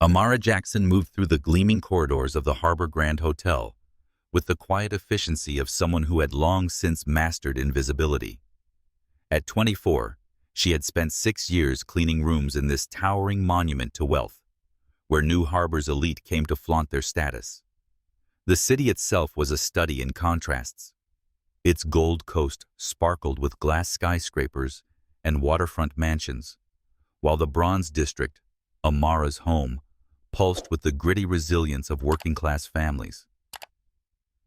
Amara Jackson moved through the gleaming corridors of the Harbor Grand Hotel with the quiet efficiency of someone who had long since mastered invisibility. At 24, she had spent 6 years cleaning rooms in this towering monument to wealth, where New Harbor's elite came to flaunt their status. The city itself was a study in contrasts. Its Gold Coast sparkled with glass skyscrapers and waterfront mansions, while the Bronze District, Amara's home, pulsed with the gritty resilience of working-class families.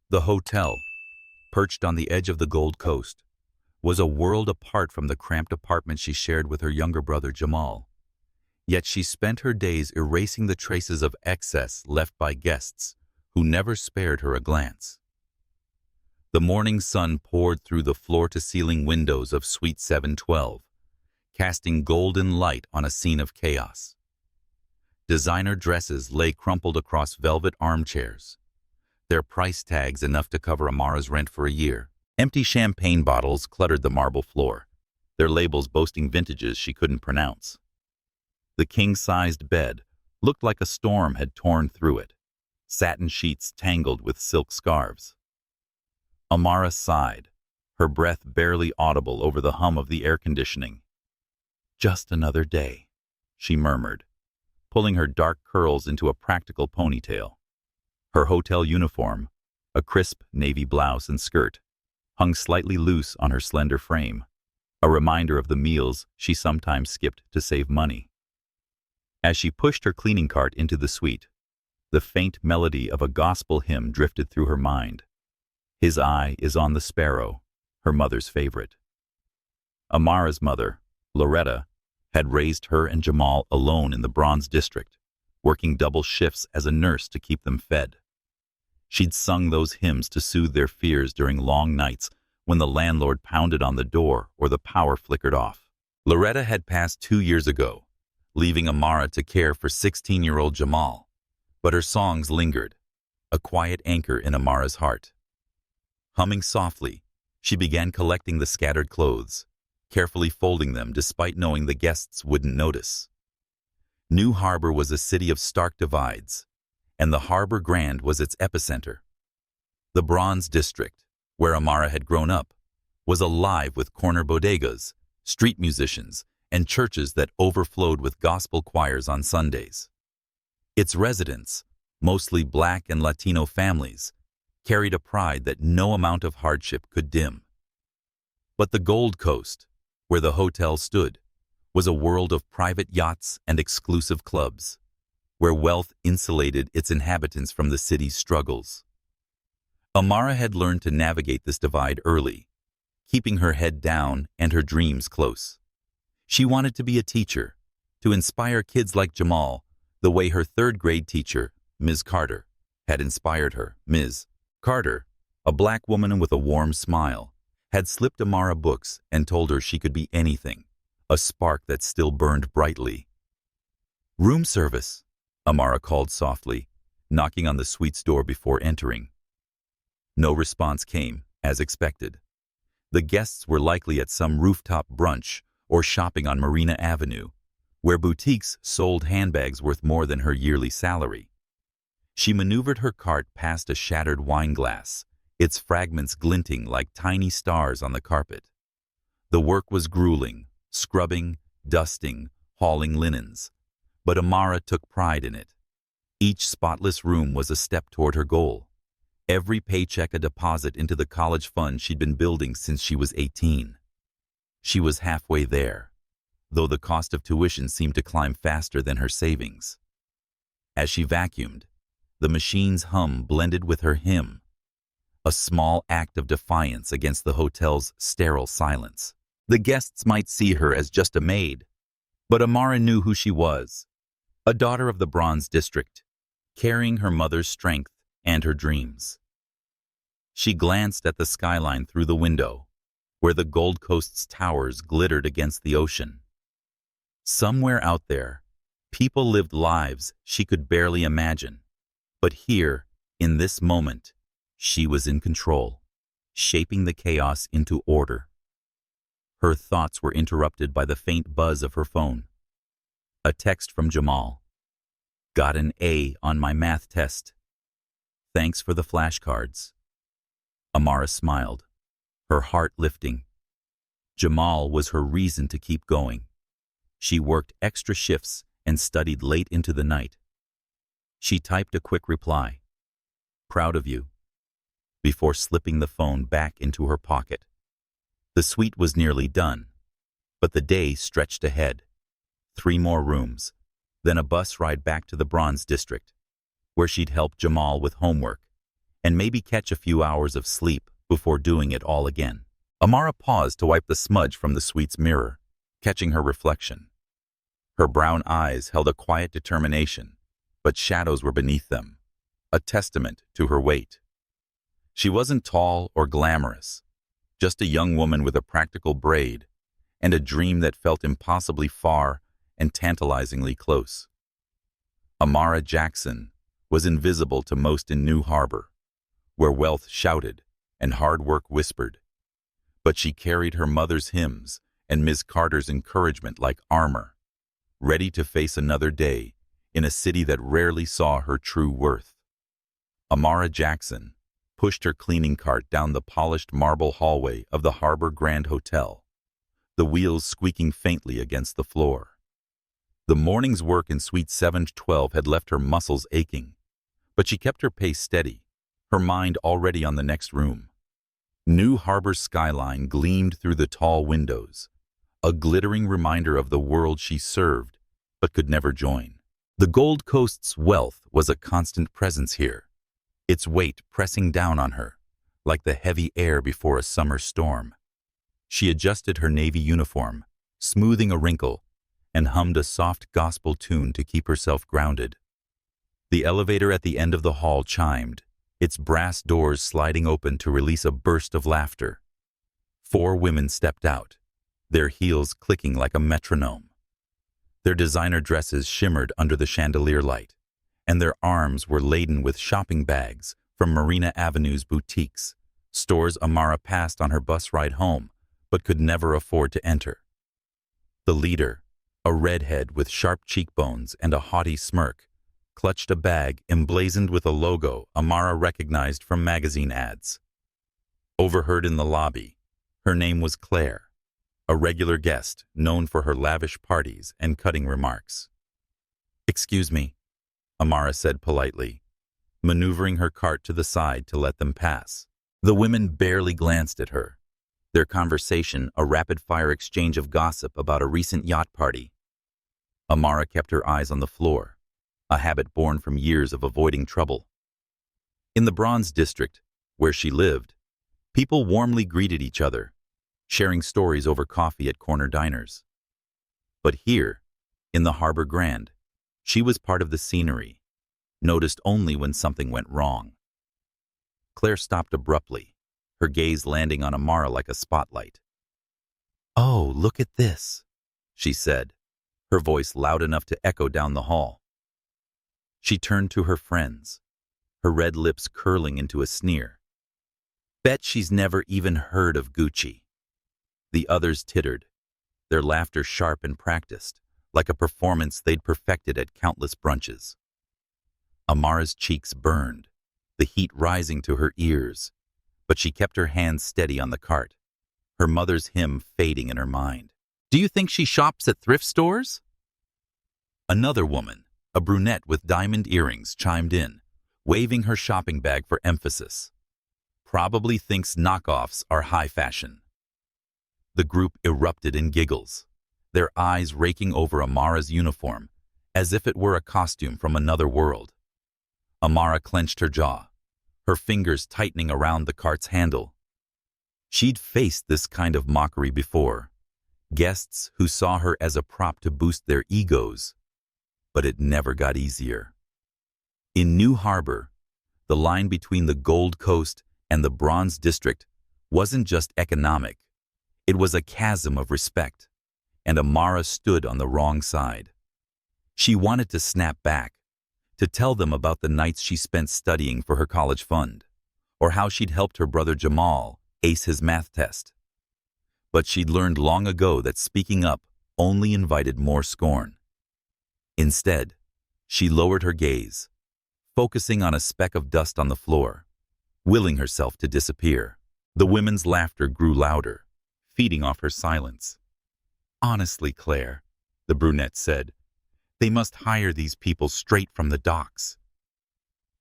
The hotel, perched on the edge of the Gold Coast, was a world apart from the cramped apartment she shared with her younger brother Jamal. Yet she spent her days erasing the traces of excess left by guests who never spared her a glance. The morning sun poured through the floor-to-ceiling windows of Suite 712, casting golden light on a scene of chaos. Designer dresses lay crumpled across velvet armchairs, their price tags enough to cover Amara's rent for a year. Empty champagne bottles cluttered the marble floor, their labels boasting vintages she couldn't pronounce. The king-sized bed looked like a storm had torn through it, satin sheets tangled with silk scarves. Amara sighed, her breath barely audible over the hum of the air conditioning. "Just another day," she murmured, pulling her dark curls into a practical ponytail. Her hotel uniform, a crisp navy blouse and skirt, hung slightly loose on her slender frame, a reminder of the meals she sometimes skipped to save money. As she pushed her cleaning cart into the suite, the faint melody of a gospel hymn drifted through her mind. "His eye is on the sparrow," her mother's favorite. Amara's mother, Loretta, had raised her and Jamal alone in the Bronze District, working double shifts as a nurse to keep them fed. She'd sung those hymns to soothe their fears during long nights when the landlord pounded on the door or the power flickered off. Loretta had passed 2 years ago, leaving Amara to care for 16-year-old Jamal, but her songs lingered, a quiet anchor in Amara's heart. Humming softly, she began collecting the scattered clothes, carefully folding them despite knowing the guests wouldn't notice. New Harbor was a city of stark divides, and the Harbor Grand was its epicenter. The Bronze District, where Amara had grown up, was alive with corner bodegas, street musicians, and churches that overflowed with gospel choirs on Sundays. Its residents, mostly Black and Latino families, carried a pride that no amount of hardship could dim. But the Gold Coast, where the hotel stood, was a world of private yachts and exclusive clubs, where wealth insulated its inhabitants from the city's struggles. Amara had learned to navigate this divide early, keeping her head down and her dreams close. She wanted to be a teacher, to inspire kids like Jamal, the way her third-grade teacher, Ms. Carter, had inspired her. Ms. Carter, a Black woman with a warm smile, had slipped Amara books and told her she could be anything, a spark that still burned brightly. "Room service," Amara called softly, knocking on the suite's door before entering. No response came, as expected. The guests were likely at some rooftop brunch or shopping on Marina Avenue, where boutiques sold handbags worth more than her yearly salary. She maneuvered her cart past a shattered wine glass, its fragments glinting like tiny stars on the carpet. The work was grueling, scrubbing, dusting, hauling linens, but Amara took pride in it. Each spotless room was a step toward her goal, every paycheck a deposit into the college fund she'd been building since she was 18. She was halfway there, though the cost of tuition seemed to climb faster than her savings. As she vacuumed, the machine's hum blended with her hymn, a small act of defiance against the hotel's sterile silence. The guests might see her as just a maid, but Amara knew who she was, a daughter of the Bronze District, carrying her mother's strength and her dreams. She glanced at the skyline through the window, where the Gold Coast's towers glittered against the ocean. Somewhere out there, people lived lives she could barely imagine. But here, in this moment, she was in control, shaping the chaos into order. Her thoughts were interrupted by the faint buzz of her phone. A text from Jamal. Got an A on my math test. Thanks for the flashcards. Amara smiled, her heart lifting. Jamal was her reason to keep going. She worked extra shifts and studied late into the night. She typed a quick reply, "Proud of you," before slipping the phone back into her pocket. The suite was nearly done, but the day stretched ahead. 3 more rooms, then a bus ride back to the Bronze District, where she'd help Jamal with homework, and maybe catch a few hours of sleep before doing it all again. Amara paused to wipe the smudge from the suite's mirror, catching her reflection. Her brown eyes held a quiet determination, but shadows were beneath them, a testament to her weight. She wasn't tall or glamorous, just a young woman with a practical braid and a dream that felt impossibly far and tantalizingly close. Amara Jackson was invisible to most in New Harbor, where wealth shouted and hard work whispered. But she carried her mother's hymns and Ms. Carter's encouragement like armor, ready to face another day in a city that rarely saw her true worth. Amara Jackson pushed her cleaning cart down the polished marble hallway of the Harbor Grand Hotel, the wheels squeaking faintly against the floor. The morning's work in Suite 712 had left her muscles aching, but she kept her pace steady, her mind already on the next room. New Harbor's skyline gleamed through the tall windows, a glittering reminder of the world she served but could never join. The Gold Coast's wealth was a constant presence here, its weight pressing down on her, like the heavy air before a summer storm. She adjusted her navy uniform, smoothing a wrinkle, and hummed a soft gospel tune to keep herself grounded. The elevator at the end of the hall chimed, its brass doors sliding open to release a burst of laughter. 4 women stepped out, their heels clicking like a metronome. Their designer dresses shimmered under the chandelier light, and their arms were laden with shopping bags from Marina Avenue's boutiques, stores Amara passed on her bus ride home but could never afford to enter. The leader, a redhead with sharp cheekbones and a haughty smirk, clutched a bag emblazoned with a logo Amara recognized from magazine ads. Overheard in the lobby, her name was Claire, a regular guest known for her lavish parties and cutting remarks. "Excuse me," Amara said politely, maneuvering her cart to the side to let them pass. The women barely glanced at her, their conversation a rapid-fire exchange of gossip about a recent yacht party. Amara kept her eyes on the floor, a habit born from years of avoiding trouble. In the Bronze District, where she lived, people warmly greeted each other, sharing stories over coffee at corner diners. But here, in the Harbor Grand, she was part of the scenery, noticed only when something went wrong. Claire stopped abruptly, her gaze landing on Amara like a spotlight. "Oh, look at this," she said, her voice loud enough to echo down the hall. She turned to her friends, her red lips curling into a sneer. "Bet she's never even heard of Gucci." The others tittered, their laughter sharp and practiced, like a performance they'd perfected at countless brunches. Amara's cheeks burned, the heat rising to her ears, but she kept her hands steady on the cart, her mother's hymn fading in her mind. "Do you think she shops at thrift stores?" Another woman, a brunette with diamond earrings, chimed in, waving her shopping bag for emphasis. "Probably thinks knockoffs are high fashion." The group erupted in giggles, their eyes raking over Amara's uniform, as if it were a costume from another world. Amara clenched her jaw, her fingers tightening around the cart's handle. She'd faced this kind of mockery before, guests who saw her as a prop to boost their egos, but it never got easier. In New Harbor, the line between the Gold Coast and the Bronze District wasn't just economic, it was a chasm of respect, and Amara stood on the wrong side. She wanted to snap back, to tell them about the nights she spent studying for her college fund, or how she'd helped her brother Jamal ace his math test. But she'd learned long ago that speaking up only invited more scorn. Instead, She lowered her gaze, focusing on a speck of dust on the floor, willing herself to disappear. The women's laughter grew louder, feeding off her silence. "Honestly, Claire," the brunette said, "they must hire these people straight from the docks."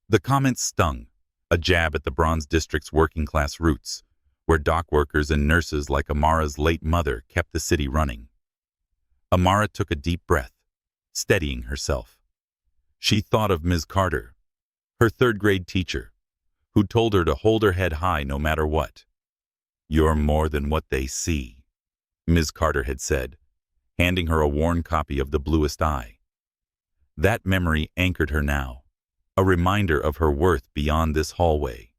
The comment stung, a jab at the Bronze District's working-class roots, where dock workers and nurses like Amara's late mother kept the city running. Amara took a deep breath, steadying herself. She thought of Ms. Carter, her third-grade teacher, who told her to hold her head high no matter what. "You're more than what they see," Ms. Carter had said, handing her a worn copy of The Bluest Eye. That memory anchored her now, a reminder of her worth beyond this hallway.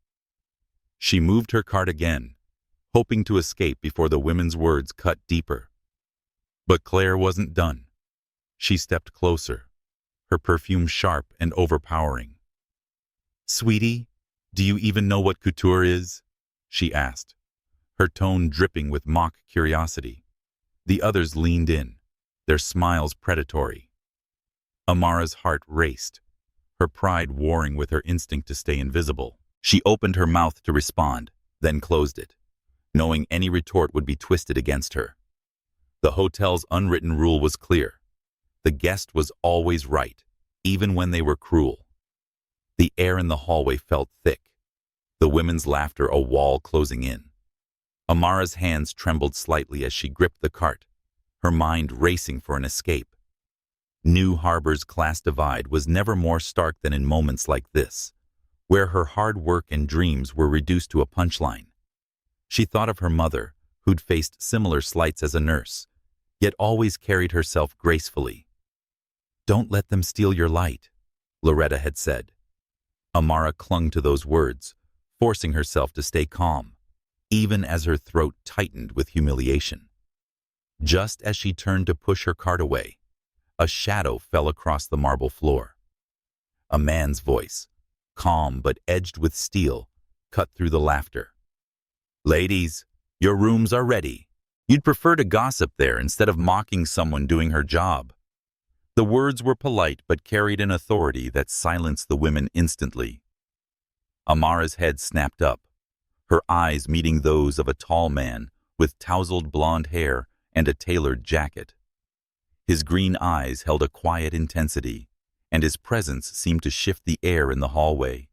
She moved her cart again, hoping to escape before the women's words cut deeper. But Claire wasn't done. She stepped closer, her perfume sharp and overpowering. "Sweetie, do you even know what couture is?" she asked, her tone dripping with mock curiosity. The others leaned in, their smiles predatory. Amara's heart raced, her pride warring with her instinct to stay invisible. She opened her mouth to respond, then closed it, knowing any retort would be twisted against her. The hotel's unwritten rule was clear. The guest was always right, even when they were cruel. The air in the hallway felt thick, the women's laughter a wall closing in. Amara's hands trembled slightly as she gripped the cart, her mind racing for an escape. New Harbor's class divide was never more stark than in moments like this, where her hard work and dreams were reduced to a punchline. She thought of her mother, who'd faced similar slights as a nurse, yet always carried herself gracefully. "Don't let them steal your light," Loretta had said. Amara clung to those words, forcing herself to stay calm, even as her throat tightened with humiliation. Just as she turned to push her cart away, a shadow fell across the marble floor. A man's voice, calm but edged with steel, cut through the laughter. "Ladies, your rooms are ready. You'd prefer to gossip there instead of mocking someone doing her job." The words were polite but carried an authority that silenced the women instantly. Amara's head snapped up, her eyes meeting those of a tall man with tousled blonde hair and a tailored jacket. His green eyes held a quiet intensity, and his presence seemed to shift the air in the hallway.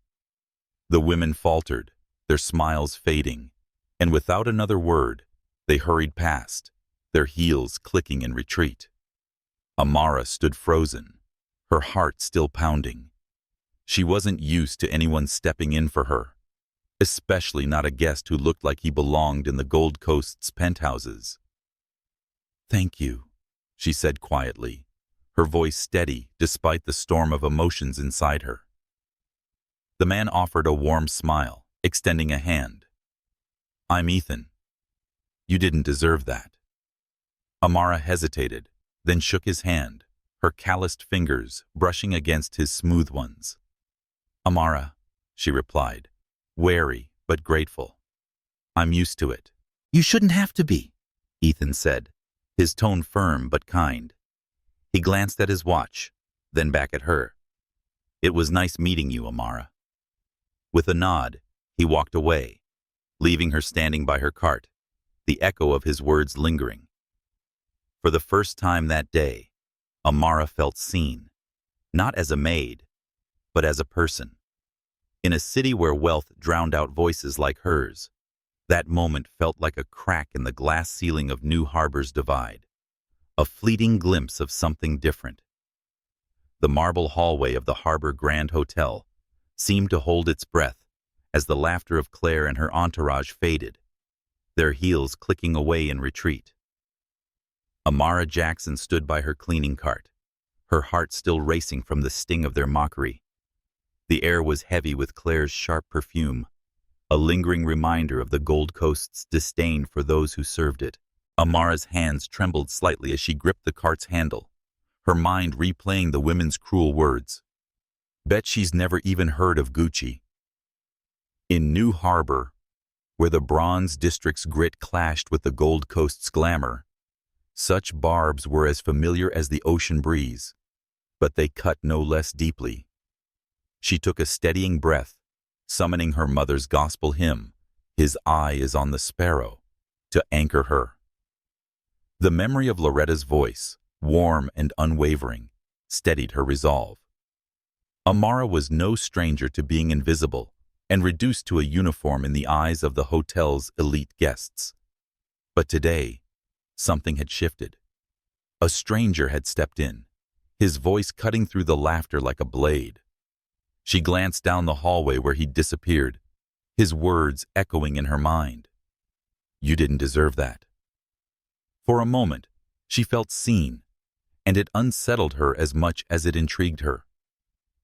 The women faltered, their smiles fading, and without another word, they hurried past, their heels clicking in retreat. Amara stood frozen, her heart still pounding. She wasn't used to anyone stepping in for her, especially not a guest who looked like he belonged in the Gold Coast's penthouses. "Thank you," she said quietly, her voice steady despite the storm of emotions inside her. The man offered a warm smile, extending a hand. "I'm Ethan. You didn't deserve that." Amara hesitated, then shook his hand, her calloused fingers brushing against his smooth ones. "Amara," she replied, wary but grateful. "I'm used to it." "You shouldn't have to be," Ethan said, his tone firm but kind. He glanced at his watch, then back at her. "It was nice meeting you, Amara." With a nod, he walked away, leaving her standing by her cart, the echo of his words lingering. For the first time that day, Amara felt seen, not as a maid, but as a person. In a city where wealth drowned out voices like hers, that moment felt like a crack in the glass ceiling of New Harbor's divide, a fleeting glimpse of something different. The marble hallway of the Harbor Grand Hotel seemed to hold its breath as the laughter of Claire and her entourage faded, their heels clicking away in retreat. Amara Jackson stood by her cleaning cart, her heart still racing from the sting of their mockery. The air was heavy with Claire's sharp perfume, a lingering reminder of the Gold Coast's disdain for those who served it. Amara's hands trembled slightly as she gripped the cart's handle, her mind replaying the women's cruel words. Bet she's never even heard of Gucci. In New Harbor, where the Bronze District's grit clashed with the Gold Coast's glamour, such barbs were as familiar as the ocean breeze. but they cut no less deeply. She took a steadying breath, summoning her mother's gospel hymn, "His eye is on the sparrow," to anchor her. The memory of Loretta's voice, warm and unwavering, steadied her resolve. Amara was no stranger to being invisible and reduced to a uniform in the eyes of the hotel's elite guests. But today, something had shifted. A stranger had stepped in, his voice cutting through the laughter like a blade. She glanced down the hallway where he'd disappeared, his words echoing in her mind. "You didn't deserve that." For a moment, she felt seen, and it unsettled her as much as it intrigued her.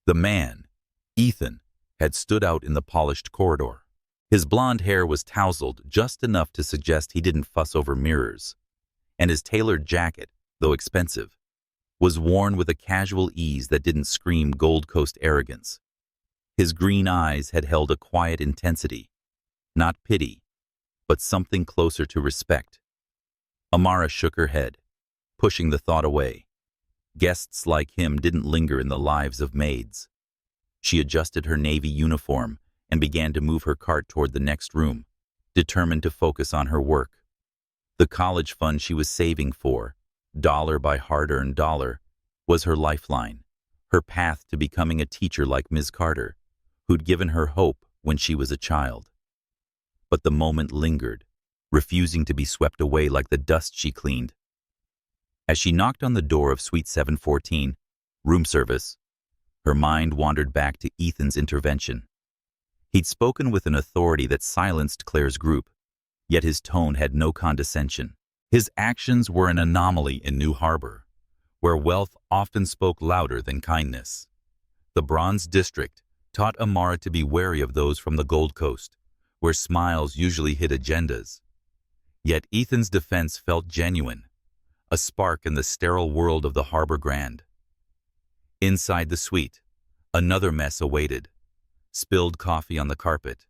The man, Ethan, had stood out in the polished corridor. His blonde hair was tousled just enough to suggest he didn't fuss over mirrors, and his tailored jacket, though expensive, was worn with a casual ease that didn't scream Gold Coast arrogance. His green eyes had held a quiet intensity, not pity, but something closer to respect. Amara shook her head, pushing the thought away. Guests like him didn't linger in the lives of maids. She adjusted her navy uniform and began to move her cart toward the next room, determined to focus on her work. The college fund she was saving for, dollar by hard-earned dollar, was her lifeline, her path to becoming a teacher like Ms. Carter, who'd given her hope when she was a child. But the moment lingered, refusing to be swept away like the dust she cleaned. As she knocked on the door of Suite 714, room service, her mind wandered back to Ethan's intervention. He'd spoken with an authority that silenced Claire's group, yet his tone had no condescension. His actions were an anomaly in New Harbor, where wealth often spoke louder than kindness. The Bronze District taught Amara to be wary of those from the Gold Coast, where smiles usually hid agendas. Yet Ethan's defense felt genuine, a spark in the sterile world of the Harbor Grand. Inside the suite, another mess awaited. Spilled coffee on the carpet,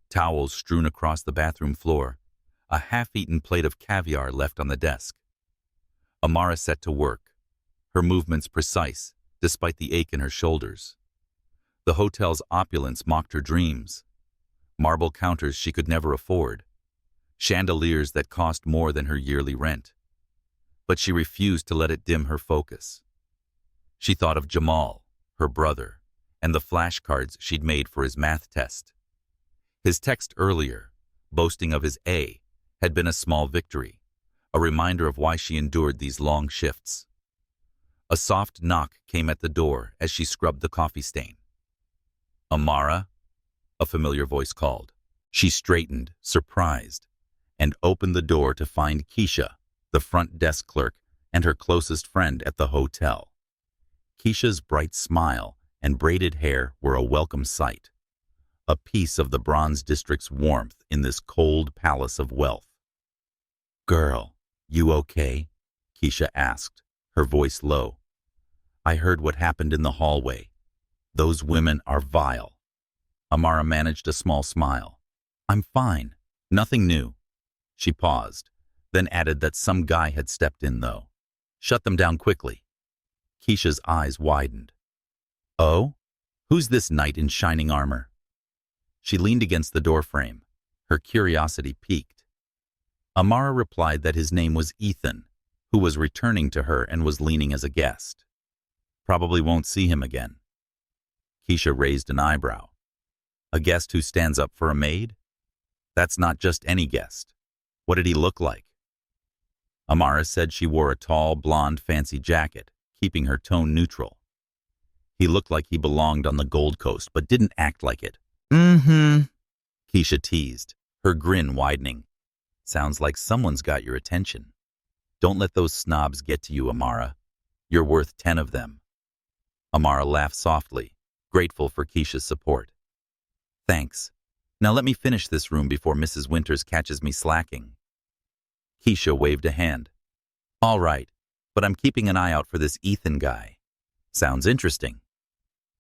towels strewn across the bathroom floor, a half-eaten plate of caviar left on the desk. Amara set to work, her movements precise despite the ache in her shoulders. The hotel's opulence mocked her dreams. Marble counters she could never afford, chandeliers that cost more than her yearly rent. But she refused to let it dim her focus. She thought of Jamal, her brother, and the flashcards she'd made for his math test. His text earlier, boasting of his A, had been a small victory, a reminder of why she endured these long shifts. A soft knock came at the door as she scrubbed the coffee stain. "Amara?" a familiar voice called. She straightened, surprised, and opened the door to find Keisha, the front desk clerk, and her closest friend at the hotel. Keisha's bright smile and braided hair were a welcome sight, a piece of the Bronze District's warmth in this cold palace of wealth. "Girl, you okay?" Keisha asked, her voice low. "I heard what happened in the hallway. Those women are vile." Amara managed a small smile. "I'm fine. Nothing new." She paused, then added that some guy had stepped in, though. "Shut them down quickly." Keisha's eyes widened. "Oh? Who's this knight in shining armor?" She leaned against the doorframe, her curiosity piqued. Amara replied that his name was Ethan, who was returning to her and was leaning as a guest. "Probably won't see him again." Keisha raised an eyebrow. "A guest who stands up for a maid? That's not just any guest. What did he look like?" Amara said she wore a tall, blonde, fancy jacket, keeping her tone neutral. "He looked like he belonged on the Gold Coast, but didn't act like it." Keisha teased, her grin widening. "Sounds like someone's got your attention. Don't let those snobs get to you, Amara. You're worth 10 of them." Amara laughed softly, grateful for Keisha's support. "Thanks. Now let me finish this room before Mrs. Winters catches me slacking." Keisha waved a hand. "All right, but I'm keeping an eye out for this Ethan guy. Sounds interesting."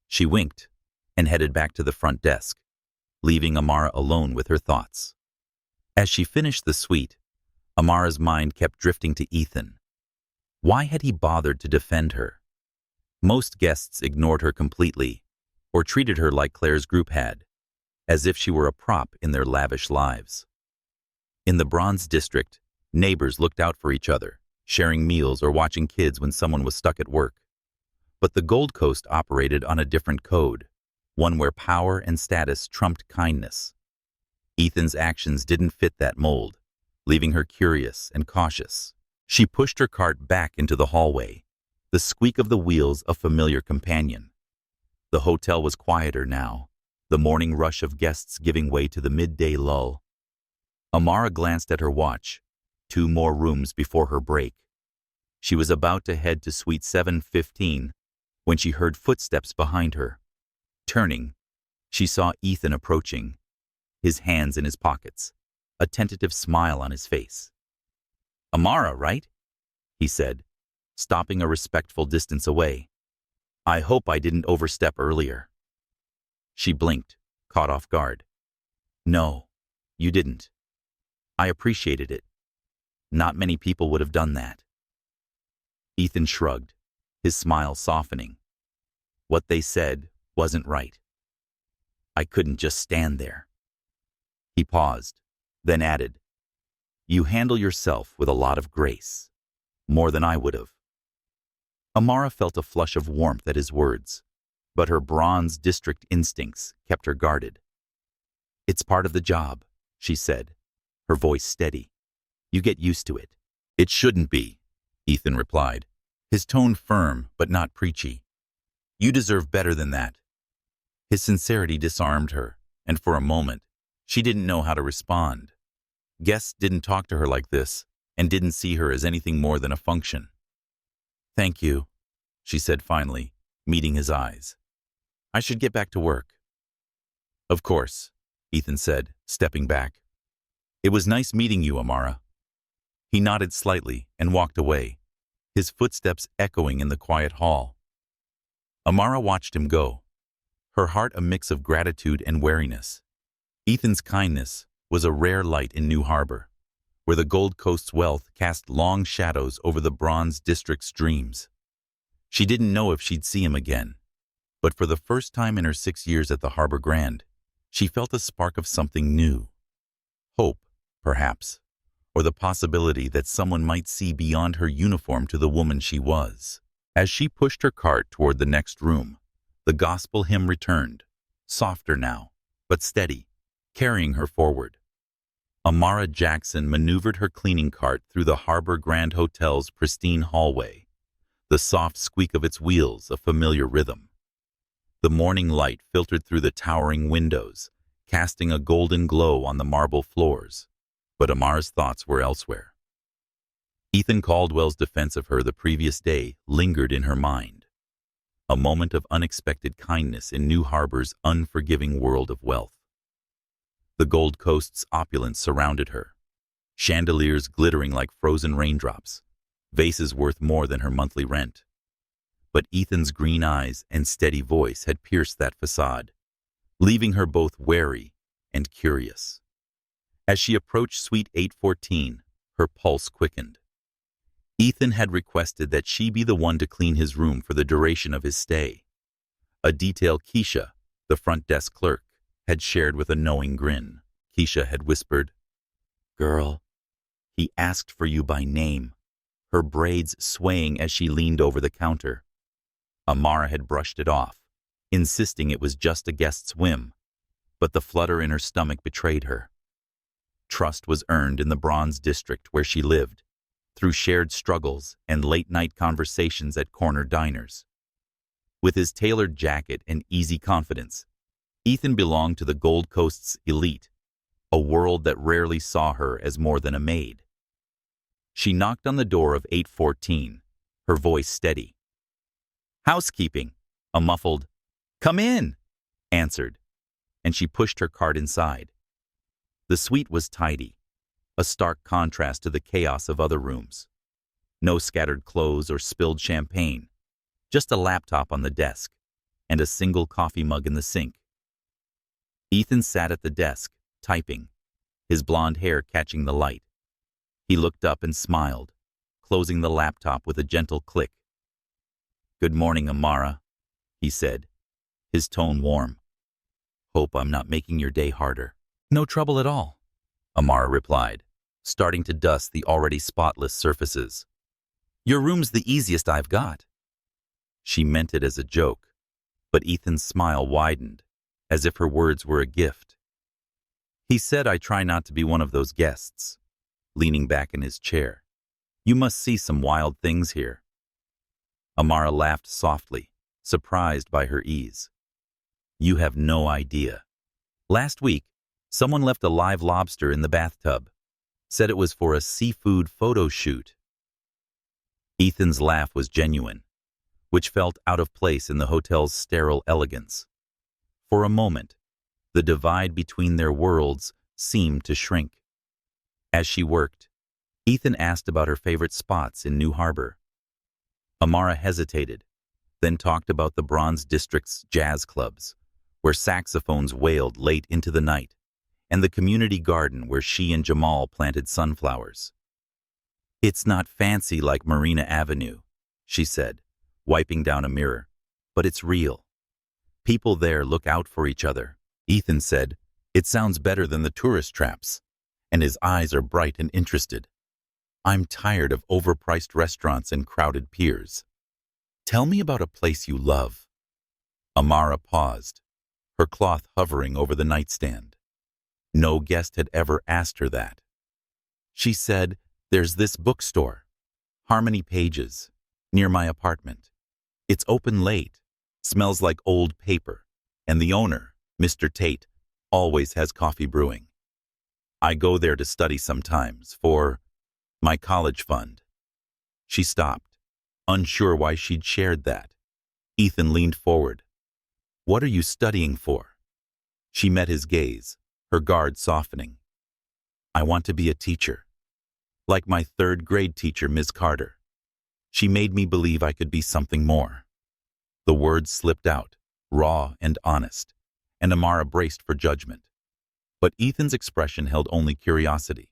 She winked and headed back to the front desk, leaving Amara alone with her thoughts. As she finished the suite, Amara's mind kept drifting to Ethan. Why had he bothered to defend her? Most guests ignored her completely, or treated her like Claire's group had, as if she were a prop in their lavish lives. In the Bronze District, neighbors looked out for each other, sharing meals or watching kids when someone was stuck at work. But the Gold Coast operated on a different code, one where power and status trumped kindness. Ethan's actions didn't fit that mold, leaving her curious and cautious. She pushed her cart back into the hallway, the squeak of the wheels a familiar companion. The hotel was quieter now, the morning rush of guests giving way to the midday lull. Amara glanced at her watch, 2 more rooms before her break. She was about to head to suite 715 when she heard footsteps behind her. Turning, she saw Ethan approaching, his hands in his pockets, a tentative smile on his face. "Amara, right?" he said, stopping a respectful distance away. "I hope I didn't overstep earlier." She blinked, caught off guard. "No, you didn't. I appreciated it. Not many people would have done that." Ethan shrugged, his smile softening. What they said wasn't right. "I couldn't just stand there." He paused, then added, "You handle yourself with a lot of grace, more than I would have." Amara felt a flush of warmth at his words, but her Bronze District instincts kept her guarded. "It's part of the job," she said, her voice steady. "You get used to it." "It shouldn't be," Ethan replied, his tone firm but not preachy. "You deserve better than that." His sincerity disarmed her, and for a moment, she didn't know how to respond. Guests didn't talk to her like this, and didn't see her as anything more than a function. "Thank you," she said finally, meeting his eyes. "I should get back to work." "Of course," Ethan said, stepping back. "It was nice meeting you, Amara." He nodded slightly and walked away, his footsteps echoing in the quiet hall. Amara watched him go, her heart a mix of gratitude and wariness. Ethan's kindness was a rare light in New Harbor, where the Gold Coast's wealth cast long shadows over the Bronze District's dreams. She didn't know if she'd see him again, but for the first time in her 6 years at the Harbor Grand, she felt a spark of something new. Hope, perhaps, or the possibility that someone might see beyond her uniform to the woman she was. As she pushed her cart toward the next room, the gospel hymn returned, softer now, but steady, carrying her forward. Amara Jackson maneuvered her cleaning cart through the Harbor Grand Hotel's pristine hallway, the soft squeak of its wheels a familiar rhythm. The morning light filtered through the towering windows, casting a golden glow on the marble floors, but Amara's thoughts were elsewhere. Ethan Caldwell's defense of her the previous day lingered in her mind, a moment of unexpected kindness in New Harbor's unforgiving world of wealth. The Gold Coast's opulence surrounded her, chandeliers glittering like frozen raindrops, vases worth more than her monthly rent. But Ethan's green eyes and steady voice had pierced that facade, leaving her both wary and curious. As she approached Suite 814, her pulse quickened. Ethan had requested that she be the one to clean his room for the duration of his stay, a detail Keisha, the front desk clerk, had shared with a knowing grin. Keisha had whispered, "Girl, he asked for you by name," her braids swaying as she leaned over the counter. Amara had brushed it off, insisting it was just a guest's whim, but the flutter in her stomach betrayed her. Trust was earned in the Bronze District where she lived, through shared struggles and late-night conversations at corner diners. With his tailored jacket and easy confidence, Ethan belonged to the Gold Coast's elite, a world that rarely saw her as more than a maid. She knocked on the door of 814, her voice steady. "Housekeeping," a muffled, "Come in," answered, and she pushed her cart inside. The suite was tidy, a stark contrast to the chaos of other rooms. No scattered clothes or spilled champagne, just a laptop on the desk and a single coffee mug in the sink. Ethan sat at the desk, typing, his blonde hair catching the light. He looked up and smiled, closing the laptop with a gentle click. Good morning, Amara, he said, his tone warm. Hope I'm not making your day harder. No trouble at all, Amara replied, starting to dust the already spotless surfaces. Your room's the easiest I've got. She meant it as a joke, but Ethan's smile widened, as if her words were a gift. He said I try not to be one of those guests, leaning back in his chair. You must see some wild things here. Amara laughed softly, surprised by her ease. You have no idea. Last week, someone left a live lobster in the bathtub. Said it was for a seafood photo shoot. Ethan's laugh was genuine, which felt out of place in the hotel's sterile elegance. For a moment, the divide between their worlds seemed to shrink. As she worked, Ethan asked about her favorite spots in New Harbor. Amara hesitated, then talked about the Bronze District's jazz clubs, where saxophones wailed late into the night, and the community garden where she and Jamal planted sunflowers. It's not fancy like Marina Avenue, she said, wiping down a mirror, but it's real. People there look out for each other. Ethan said, it sounds better than the tourist traps, and his eyes are bright and interested. I'm tired of overpriced restaurants and crowded piers. Tell me about a place you love. Amara paused, her cloth hovering over the nightstand. No guest had ever asked her that. She said, there's this bookstore, Harmony Pages, near my apartment. It's open late, smells like old paper, and the owner, Mr. Tate, always has coffee brewing. I go there to study sometimes for my college fund. She stopped, unsure why she'd shared that. Ethan leaned forward. What are you studying for? She met his gaze, her guard softening. I want to be a teacher. Like my third-grade teacher, Ms. Carter. She made me believe I could be something more. The words slipped out, raw and honest, and Amara braced for judgment. But Ethan's expression held only curiosity.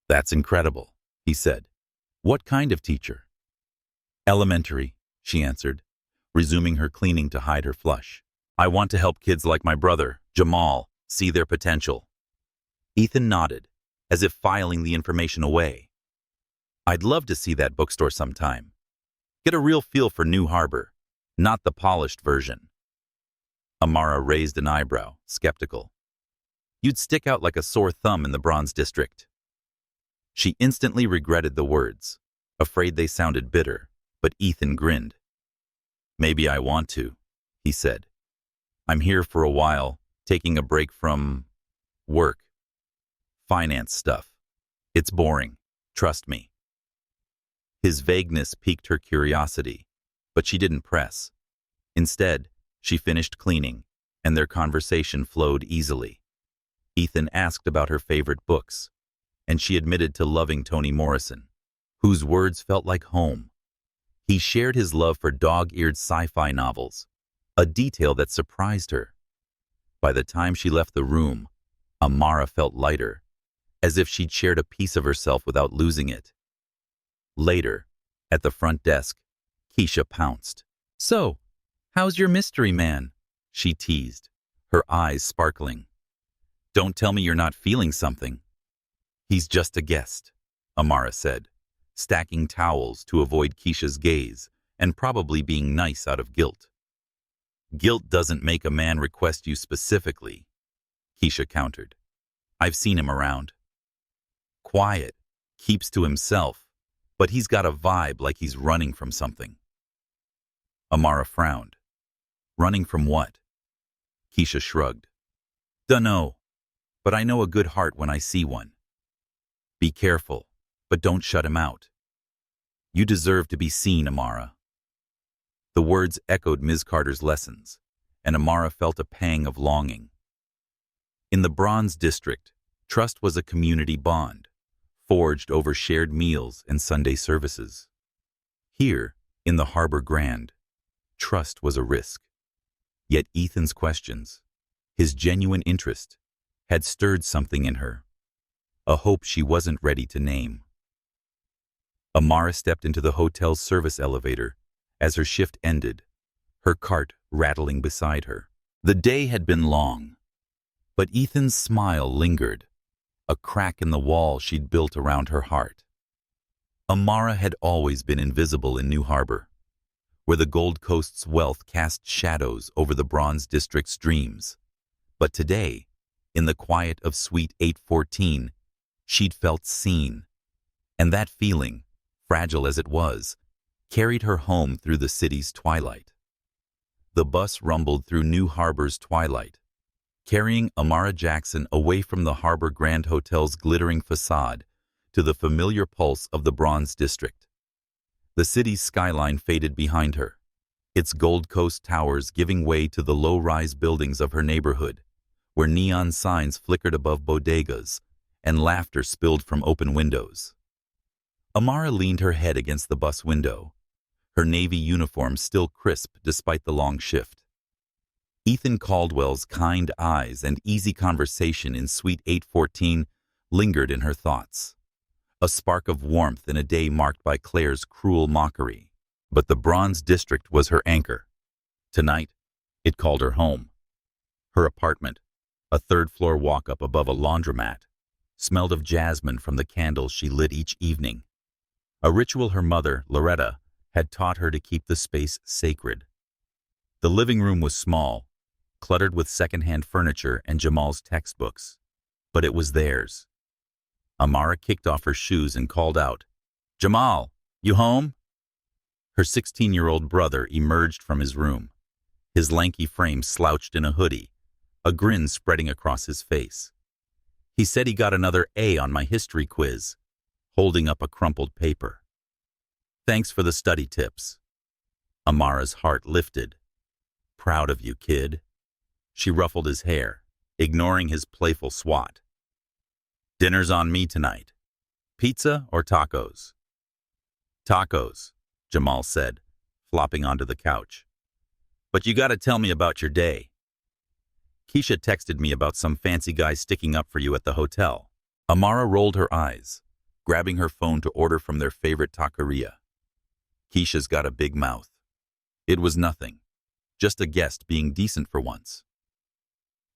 That's incredible, he said. What kind of teacher? Elementary, she answered, resuming her cleaning to hide her flush. I want to help kids like my brother, Jamal, see their potential. Ethan nodded, as if filing the information away. I'd love to see that bookstore sometime. Get a real feel for New Harbor, not the polished version. Amara raised an eyebrow, skeptical. You'd stick out like a sore thumb in the Bronze District. She instantly regretted the words, afraid they sounded bitter, but Ethan grinned. Maybe I want to, he said. I'm here for a while, taking a break from work. Finance stuff. It's boring, trust me. His vagueness piqued her curiosity, but she didn't press. Instead, she finished cleaning, and their conversation flowed easily. Ethan asked about her favorite books, and she admitted to loving Toni Morrison, whose words felt like home. He shared his love for dog-eared sci-fi novels, a detail that surprised her. By the time she left the room, Amara felt lighter, as if she'd shared a piece of herself without losing it. Later, at the front desk, Keisha pounced. So, how's your mystery man? She teased, her eyes sparkling. Don't tell me you're not feeling something. He's just a guest, Amara said, stacking towels to avoid Keisha's gaze and probably being nice out of guilt. Guilt doesn't make a man request you specifically, Keisha countered. I've seen him around. Quiet, keeps to himself, but he's got a vibe like he's running from something. Amara frowned. Running from what? Keisha shrugged. Dunno, but I know a good heart when I see one. Be careful, but don't shut him out. You deserve to be seen, Amara. The words echoed Ms. Carter's lessons, and Amara felt a pang of longing. In the Bronze District, trust was a community bond, forged over shared meals and Sunday services. Here, in the Harbor Grand, trust was a risk. Yet Ethan's questions, his genuine interest, had stirred something in her, a hope she wasn't ready to name. Amara stepped into the hotel's service elevator as her shift ended, her cart rattling beside her. The day had been long, but Ethan's smile lingered, a crack in the wall she'd built around her heart. Amara had always been invisible in New Harbor, where the Gold Coast's wealth cast shadows over the Bronze District's dreams. But today, in the quiet of Suite 814, she'd felt seen, and that feeling, fragile as it was, carried her home through the city's twilight. The bus rumbled through New Harbor's twilight, carrying Amara Jackson away from the Harbor Grand Hotel's glittering facade to the familiar pulse of the Bronze District. The city's skyline faded behind her, its Gold Coast towers giving way to the low-rise buildings of her neighborhood, where neon signs flickered above bodegas and laughter spilled from open windows. Amara leaned her head against the bus window, her navy uniform still crisp despite the long shift. Ethan Caldwell's kind eyes and easy conversation in Suite 814 lingered in her thoughts, a spark of warmth in a day marked by Claire's cruel mockery. But the Bronze District was her anchor. Tonight, it called her home. Her apartment, a third-floor walk-up above a laundromat, smelled of jasmine from the candles she lit each evening, a ritual her mother, Loretta, had taught her to keep the space sacred. The living room was small, cluttered with second-hand furniture and Jamal's textbooks, but it was theirs. Amara kicked off her shoes and called out, "Jamal, you home?" Her 16-year-old brother emerged from his room, his lanky frame slouched in a hoodie, a grin spreading across his face. "He said he got another A on my history quiz," holding up a crumpled paper. "Thanks for the study tips." Amara's heart lifted. "Proud of you, kid." She ruffled his hair, ignoring his playful swat. "Dinner's on me tonight. Pizza or tacos?" "Tacos," Jamal said, flopping onto the couch. "But you gotta tell me about your day." "Keisha texted me about some fancy guy sticking up for you at the hotel." Amara rolled her eyes, grabbing her phone to order from their favorite taqueria. Keisha's got a big mouth. It was nothing, just a guest being decent for once.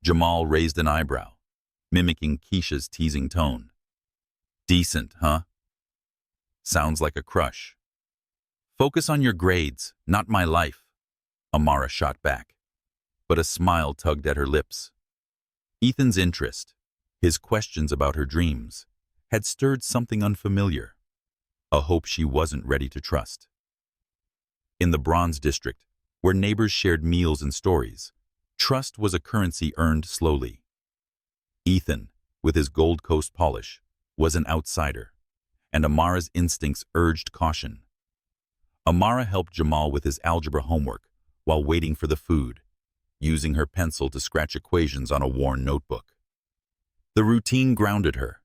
Jamal raised an eyebrow, mimicking Keisha's teasing tone. "Decent, huh? Sounds like a crush." "Focus on your grades, not my life," Amara shot back, but a smile tugged at her lips. Ethan's interest, his questions about her dreams, had stirred something unfamiliar, a hope she wasn't ready to trust. In the Bronze District, where neighbors shared meals and stories, trust was a currency earned slowly. Ethan, with his Gold Coast polish, was an outsider, and Amara's instincts urged caution. Amara helped Jamal with his algebra homework while waiting for the food, using her pencil to scratch equations on a worn notebook. The routine grounded her,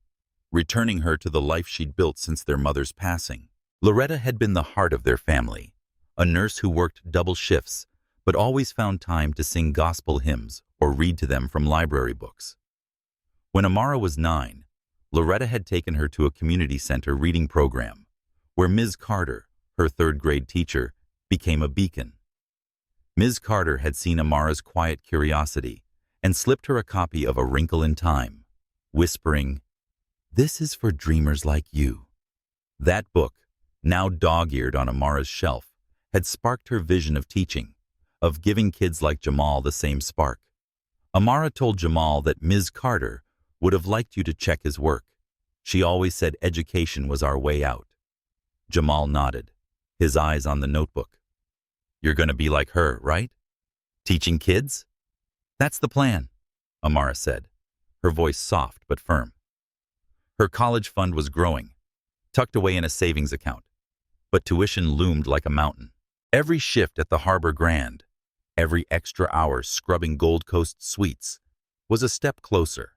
returning her to the life she'd built since their mother's passing. Loretta had been the heart of their family, a nurse who worked double shifts but always found time to sing gospel hymns or read to them from library books. When Amara was 9, Loretta had taken her to a community center reading program, where Ms. Carter, her third-grade teacher, became a beacon. Ms. Carter had seen Amara's quiet curiosity and slipped her a copy of A Wrinkle in Time, whispering, "This is for dreamers like you." That book, now dog-eared on Amara's shelf, had sparked her vision of teaching, of giving kids like Jamal the same spark. Amara told Jamal that Ms. Carter would have liked you to check his work. She always said education was our way out. Jamal nodded, his eyes on the notebook. "You're going to be like her, right? Teaching kids?" "That's the plan," Amara said, her voice soft but firm. Her college fund was growing, tucked away in a savings account, but tuition loomed like a mountain. Every shift at the Harbor Grand, every extra hour scrubbing Gold Coast suites, was a step closer.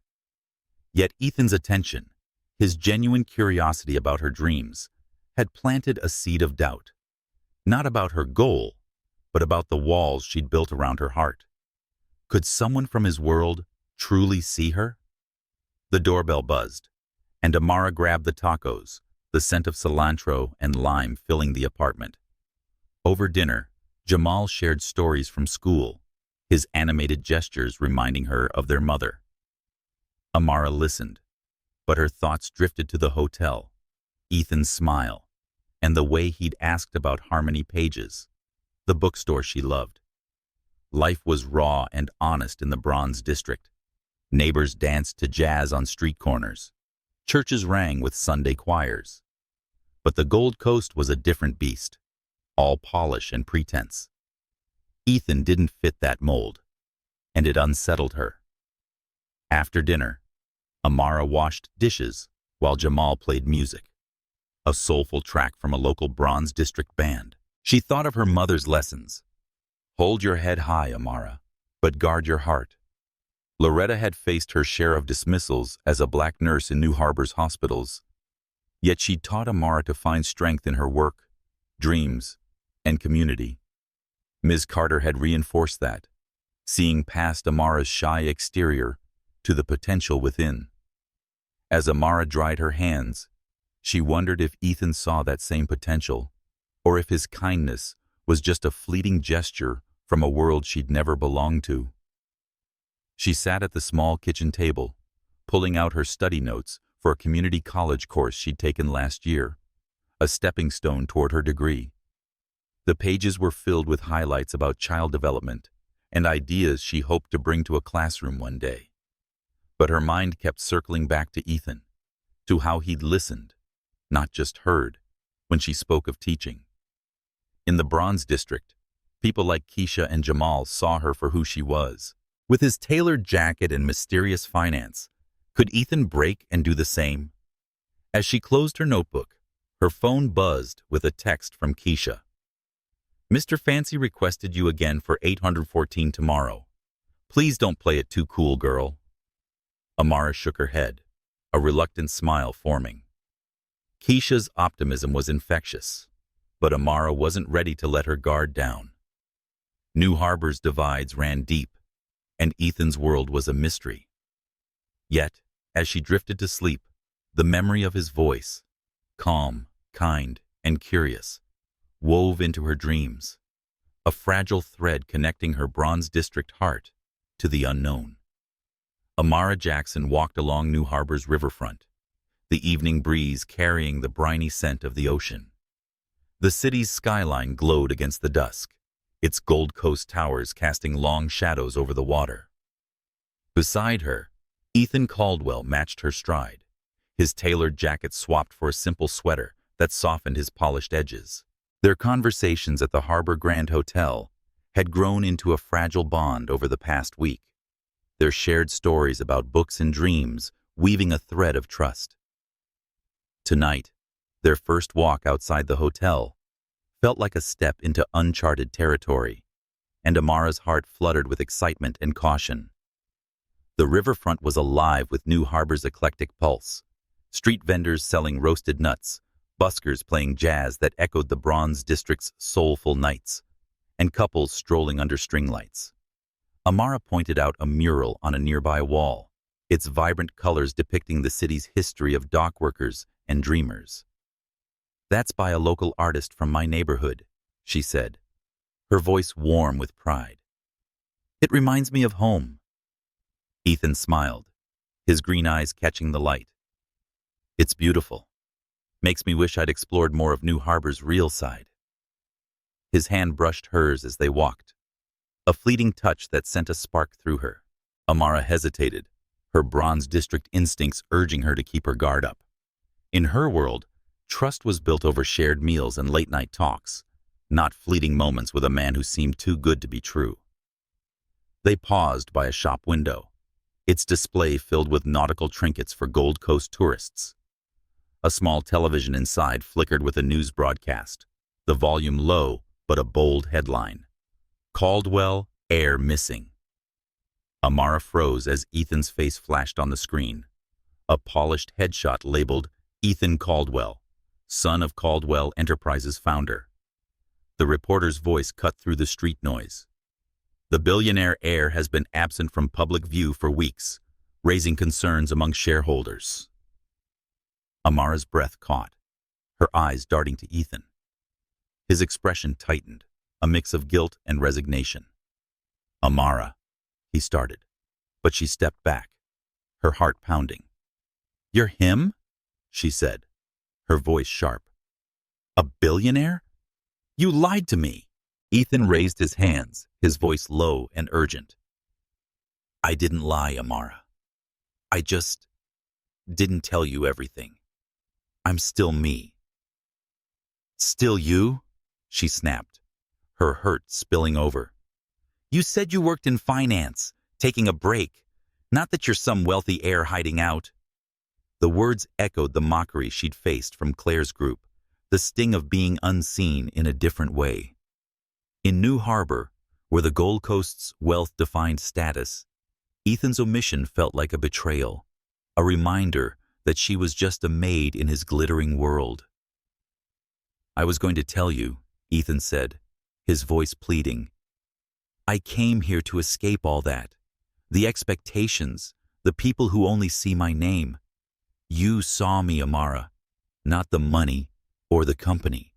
Yet Ethan's attention, his genuine curiosity about her dreams, had planted a seed of doubt. Not about her goal, but about the walls she'd built around her heart. Could someone from his world truly see her? The doorbell buzzed, and Amara grabbed the tacos, the scent of cilantro and lime filling the apartment. Over dinner, Jamal shared stories from school, his animated gestures reminding her of their mother. Amara listened, but her thoughts drifted to the hotel, Ethan's smile, and the way he'd asked about Harmony Pages, the bookstore she loved. Life was raw and honest in the Bronze District. Neighbors danced to jazz on street corners. Churches rang with Sunday choirs. But the Gold Coast was a different beast, all polish and pretense. Ethan didn't fit that mold, and it unsettled her. After dinner, Amara washed dishes while Jamal played music, a soulful track from a local Bronze District band. She thought of her mother's lessons. Hold your head high, Amara, but guard your heart. Loretta had faced her share of dismissals as a black nurse in New Harbor's hospitals, yet she taught Amara to find strength in her work, dreams, and community. Ms. Carter had reinforced that, seeing past Amara's shy exterior to the potential within. As Amara dried her hands, she wondered if Ethan saw that same potential, or if his kindness was just a fleeting gesture from a world she'd never belonged to. She sat at the small kitchen table, pulling out her study notes for a community college course she'd taken last year, a stepping stone toward her degree. The pages were filled with highlights about child development and ideas she hoped to bring to a classroom one day. But her mind kept circling back to Ethan, to how he'd listened, not just heard, when she spoke of teaching. In the Bronze District, people like Keisha and Jamal saw her for who she was. With his tailored jacket and mysterious finance, could Ethan break and do the same? As she closed her notebook, her phone buzzed with a text from Keisha. Mr. Fancy requested you again for 814 tomorrow. Please don't play it too cool, girl. Amara shook her head, a reluctant smile forming. Keisha's optimism was infectious, but Amara wasn't ready to let her guard down. New Harbor's divides ran deep, and Ethan's world was a mystery. Yet, as she drifted to sleep, the memory of his voice, calm, kind, and curious, wove into her dreams, a fragile thread connecting her Bronze District heart to the unknown. Amara Jackson walked along New Harbor's riverfront, the evening breeze carrying the briny scent of the ocean. The city's skyline glowed against the dusk, its Gold Coast towers casting long shadows over the water. Beside her, Ethan Caldwell matched her stride, his tailored jacket swapped for a simple sweater that softened his polished edges. Their conversations at the Harbor Grand Hotel had grown into a fragile bond over the past week, their shared stories about books and dreams weaving a thread of trust. Tonight, their first walk outside the hotel felt like a step into uncharted territory, and Amara's heart fluttered with excitement and caution. The riverfront was alive with New Harbor's eclectic pulse, street vendors selling roasted nuts, buskers playing jazz that echoed the Bronze District's soulful nights, and couples strolling under string lights. Amara pointed out a mural on a nearby wall, its vibrant colors depicting the city's history of dockworkers and dreamers. "That's by a local artist from my neighborhood," she said, her voice warm with pride. "It reminds me of home." Ethan smiled, his green eyes catching the light. "It's beautiful. Makes me wish I'd explored more of New Harbor's real side." His hand brushed hers as they walked, a fleeting touch that sent a spark through her. Amara hesitated, her Bronze District instincts urging her to keep her guard up. In her world, trust was built over shared meals and late-night talks, not fleeting moments with a man who seemed too good to be true. They paused by a shop window, its display filled with nautical trinkets for Gold Coast tourists. A small television inside flickered with a news broadcast, the volume low but a bold headline: "Caldwell, heir missing." Amara froze as Ethan's face flashed on the screen, a polished headshot labeled Ethan Caldwell, son of Caldwell Enterprises founder. The reporter's voice cut through the street noise. "The billionaire heir has been absent from public view for weeks, raising concerns among shareholders." Amara's breath caught, her eyes darting to Ethan. His expression tightened, a mix of guilt and resignation. "Amara," he started, but she stepped back, her heart pounding. "You're him?" she said, her voice sharp. "A billionaire? You lied to me." Ethan raised his hands, his voice low and urgent. "I didn't lie, Amara. I just didn't tell you everything. I'm still me." "Still you?" she snapped, her hurt spilling over. "You said you worked in finance, taking a break. Not that you're some wealthy heir hiding out." The words echoed the mockery she'd faced from Claire's group, the sting of being unseen in a different way. In New Harbor, where the Gold Coast's wealth defined status, Ethan's omission felt like a betrayal, a reminder that she was just a maid in his glittering world. "I was going to tell you," Ethan said, his voice pleading. "I came here to escape all that. The expectations, the people who only see my name. You saw me, Amara, not the money or the company."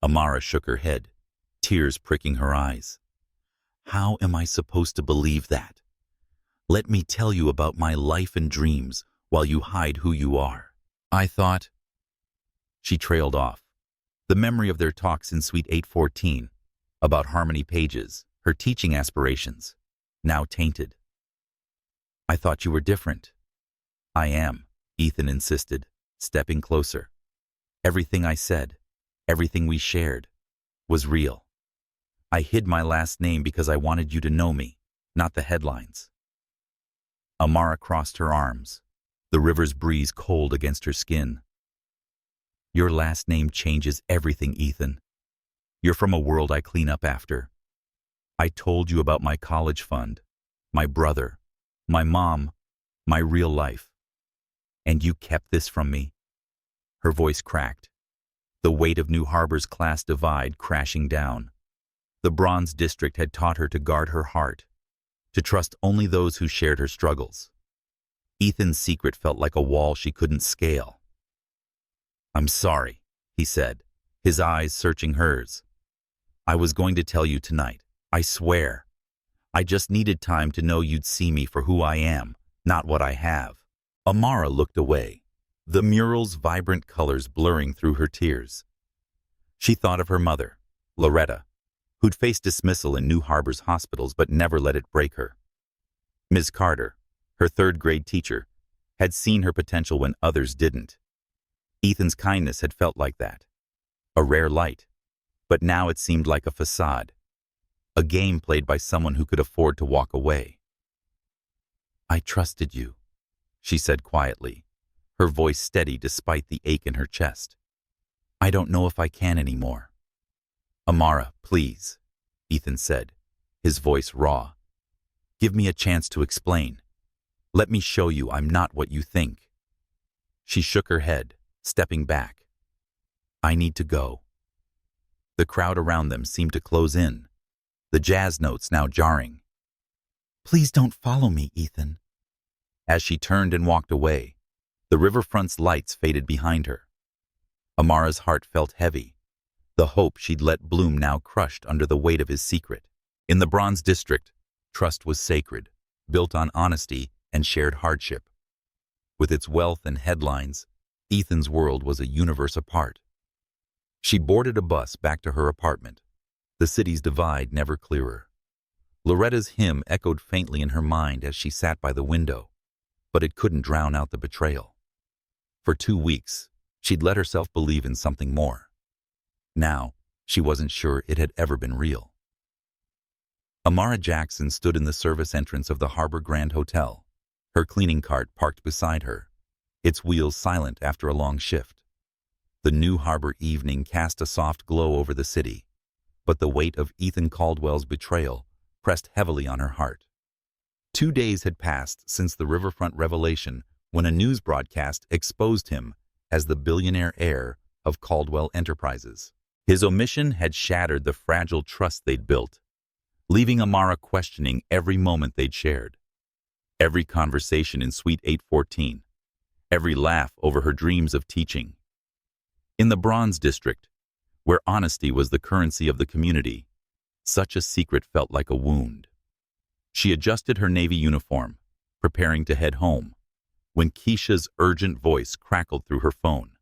Amara shook her head, tears pricking her eyes. "How am I supposed to believe that? Let me tell you about my life and dreams while you hide who you are." "I thought—" She trailed off, the memory of their talks in Suite 814, about Harmony Pages, her teaching aspirations, now tainted. "I thought you were different." "I am," Ethan insisted, stepping closer. "Everything I said, everything we shared, was real. I hid my last name because I wanted you to know me, not the headlines." Amara crossed her arms, the river's breeze cold against her skin. "Your last name changes everything, Ethan. You're from a world I clean up after. I told you about my college fund, my brother, my mom, my real life. And you kept this from me." Her voice cracked, the weight of New Harbor's class divide crashing down. The Bronze District had taught her to guard her heart, to trust only those who shared her struggles. Ethan's secret felt like a wall she couldn't scale. "I'm sorry," he said, his eyes searching hers. "I was going to tell you tonight, I swear. I just needed time to know you'd see me for who I am, not what I have." Amara looked away, the mural's vibrant colors blurring through her tears. She thought of her mother, Loretta, who'd faced dismissal in New Harbor's hospitals but never let it break her. Ms. Carter, her third-grade teacher, had seen her potential when others didn't. Ethan's kindness had felt like that, a rare light, but now it seemed like a facade, a game played by someone who could afford to walk away. "I trusted you," she said quietly, her voice steady despite the ache in her chest. "I don't know if I can anymore." "Amara, please," Ethan said, his voice raw. "Give me a chance to explain. Let me show you I'm not what you think." She shook her head, stepping back. "I need to go." The crowd around them seemed to close in, the jazz notes now jarring. "Please don't follow me, Ethan." As she turned and walked away, the riverfront's lights faded behind her. Amara's heart felt heavy, the hope she'd let bloom now crushed under the weight of his secret. In the Bronze District, trust was sacred, built on honesty and shared hardship. With its wealth and headlines, Ethan's world was a universe apart. She boarded a bus back to her apartment, the city's divide never clearer. Loretta's hymn echoed faintly in her mind as she sat by the window, but it couldn't drown out the betrayal. For 2 weeks, she'd let herself believe in something more. Now, she wasn't sure it had ever been real. Amara Jackson stood in the service entrance of the Harbor Grand Hotel, her cleaning cart parked beside her, its wheels silent after a long shift. The New Harbor evening cast a soft glow over the city, but the weight of Ethan Caldwell's betrayal pressed heavily on her heart. 2 days had passed since the riverfront revelation when a news broadcast exposed him as the billionaire heir of Caldwell Enterprises. His omission had shattered the fragile trust they'd built, leaving Amara questioning every moment they'd shared. Every conversation in Suite 814, every laugh over her dreams of teaching. In the Bronze District, where honesty was the currency of the community. Such a secret felt like a wound. She adjusted her Navy uniform, preparing to head home, when Keisha's urgent voice crackled through her phone.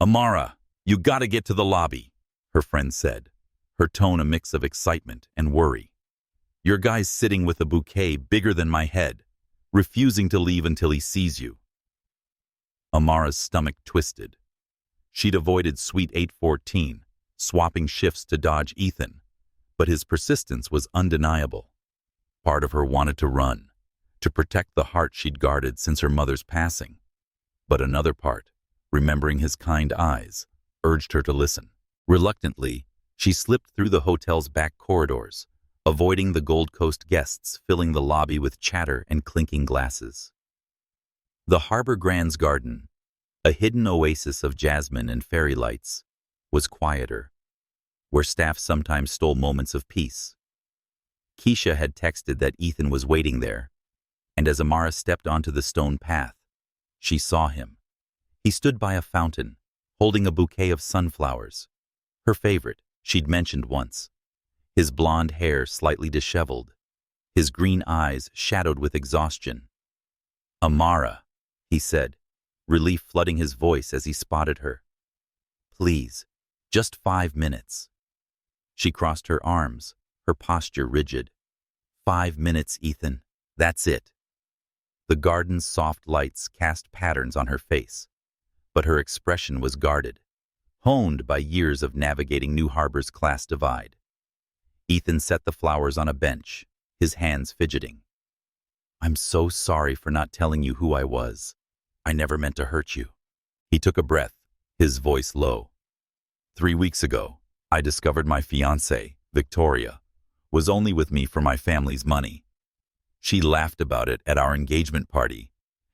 "Amara, you gotta get to the lobby," her friend said, her tone a mix of excitement and worry. "Your guy's sitting with a bouquet bigger than my head, refusing to leave until he sees you." Amara's stomach twisted. She'd avoided Suite 814, swapping shifts to dodge Ethan, but his persistence was undeniable. Part of her wanted to run, to protect the heart she'd guarded since her mother's passing. But another part, remembering his kind eyes, urged her to listen. Reluctantly, she slipped through the hotel's back corridors, avoiding the Gold Coast guests filling the lobby with chatter and clinking glasses. The Harbor Grand's garden, a hidden oasis of jasmine and fairy lights, was quieter, where staff sometimes stole moments of peace. Keisha had texted that Ethan was waiting there, and as Amara stepped onto the stone path, she saw him. He stood by a fountain, holding a bouquet of sunflowers, her favorite, she'd mentioned once. His blonde hair slightly disheveled, his green eyes shadowed with exhaustion. "Amara," he said, relief flooding his voice as he spotted her. "Please, just 5 minutes." She crossed her arms, her posture rigid. 5 minutes, Ethan. That's it." The garden's soft lights cast patterns on her face, but her expression was guarded, honed by years of navigating New Harbor's class divide. Ethan set the flowers on a bench, his hands fidgeting. "I'm so sorry for not telling you who I was. I never meant to hurt you." He took a breath, his voice low. 3 weeks ago, I discovered my fiancée, Victoria, was only with me for my family's money. She laughed about it at our engagement party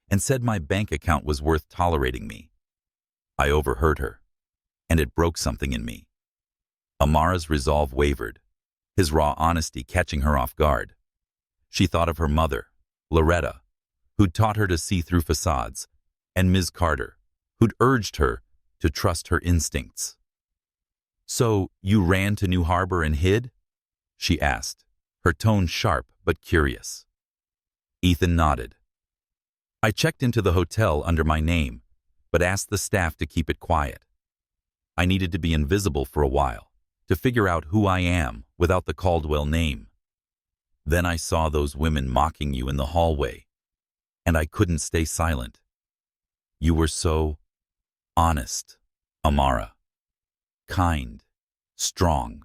and said my bank account was worth tolerating me. I overheard her, and it broke something in me. Amara's resolve wavered, his raw honesty catching her off guard. She thought of her mother, Loretta, who'd taught her to see through facades, and Ms. Carter, who'd urged her to trust her instincts. "So, you ran to New Harbor and hid?" she asked, her tone sharp but curious. Ethan nodded. "I checked into the hotel under my name, but asked the staff to keep it quiet. I needed to be invisible for a while, to figure out who I am without the Caldwell name. Then I saw those women mocking you in the hallway, and I couldn't stay silent. You were so honest, Amara. Kind, strong,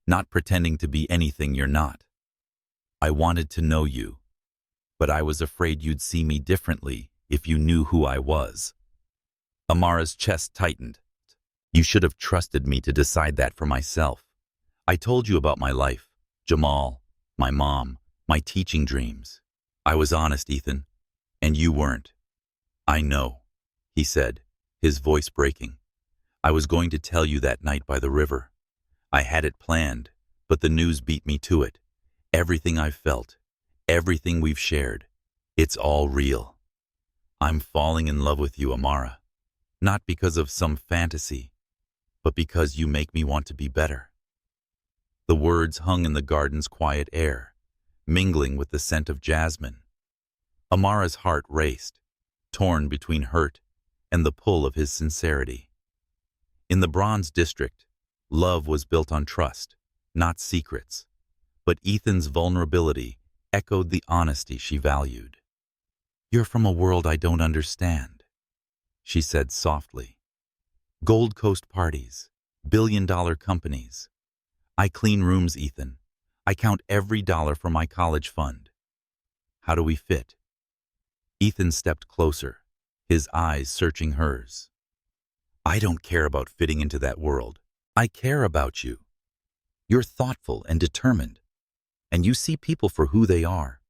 not pretending to be anything you're not. I wanted to know you, but I was afraid you'd see me differently if you knew who I was." Amara's chest tightened. "You should have trusted me to decide that for myself. I told you about my life, Jamal, my mom, my teaching dreams. I was honest, Ethan, and you weren't." "I know," he said, his voice breaking. "I was going to tell you that night by the river. I had it planned, but the news beat me to it. Everything I've felt, everything we've shared, it's all real. I'm falling in love with you, Amara, not because of some fantasy, but because you make me want to be better." The words hung in the garden's quiet air, mingling with the scent of jasmine. Amara's heart raced, torn between hurt and the pull of his sincerity. In the Bronze District, love was built on trust, not secrets, but Ethan's vulnerability echoed the honesty she valued. "You're from a world I don't understand," she said softly. "Gold Coast parties, billion-dollar companies. I clean rooms, Ethan. I count every dollar for my college fund. How do we fit?" Ethan stepped closer, his eyes searching hers. "I don't care about fitting into that world. I care about you. You're thoughtful and determined, and you see people for who they are.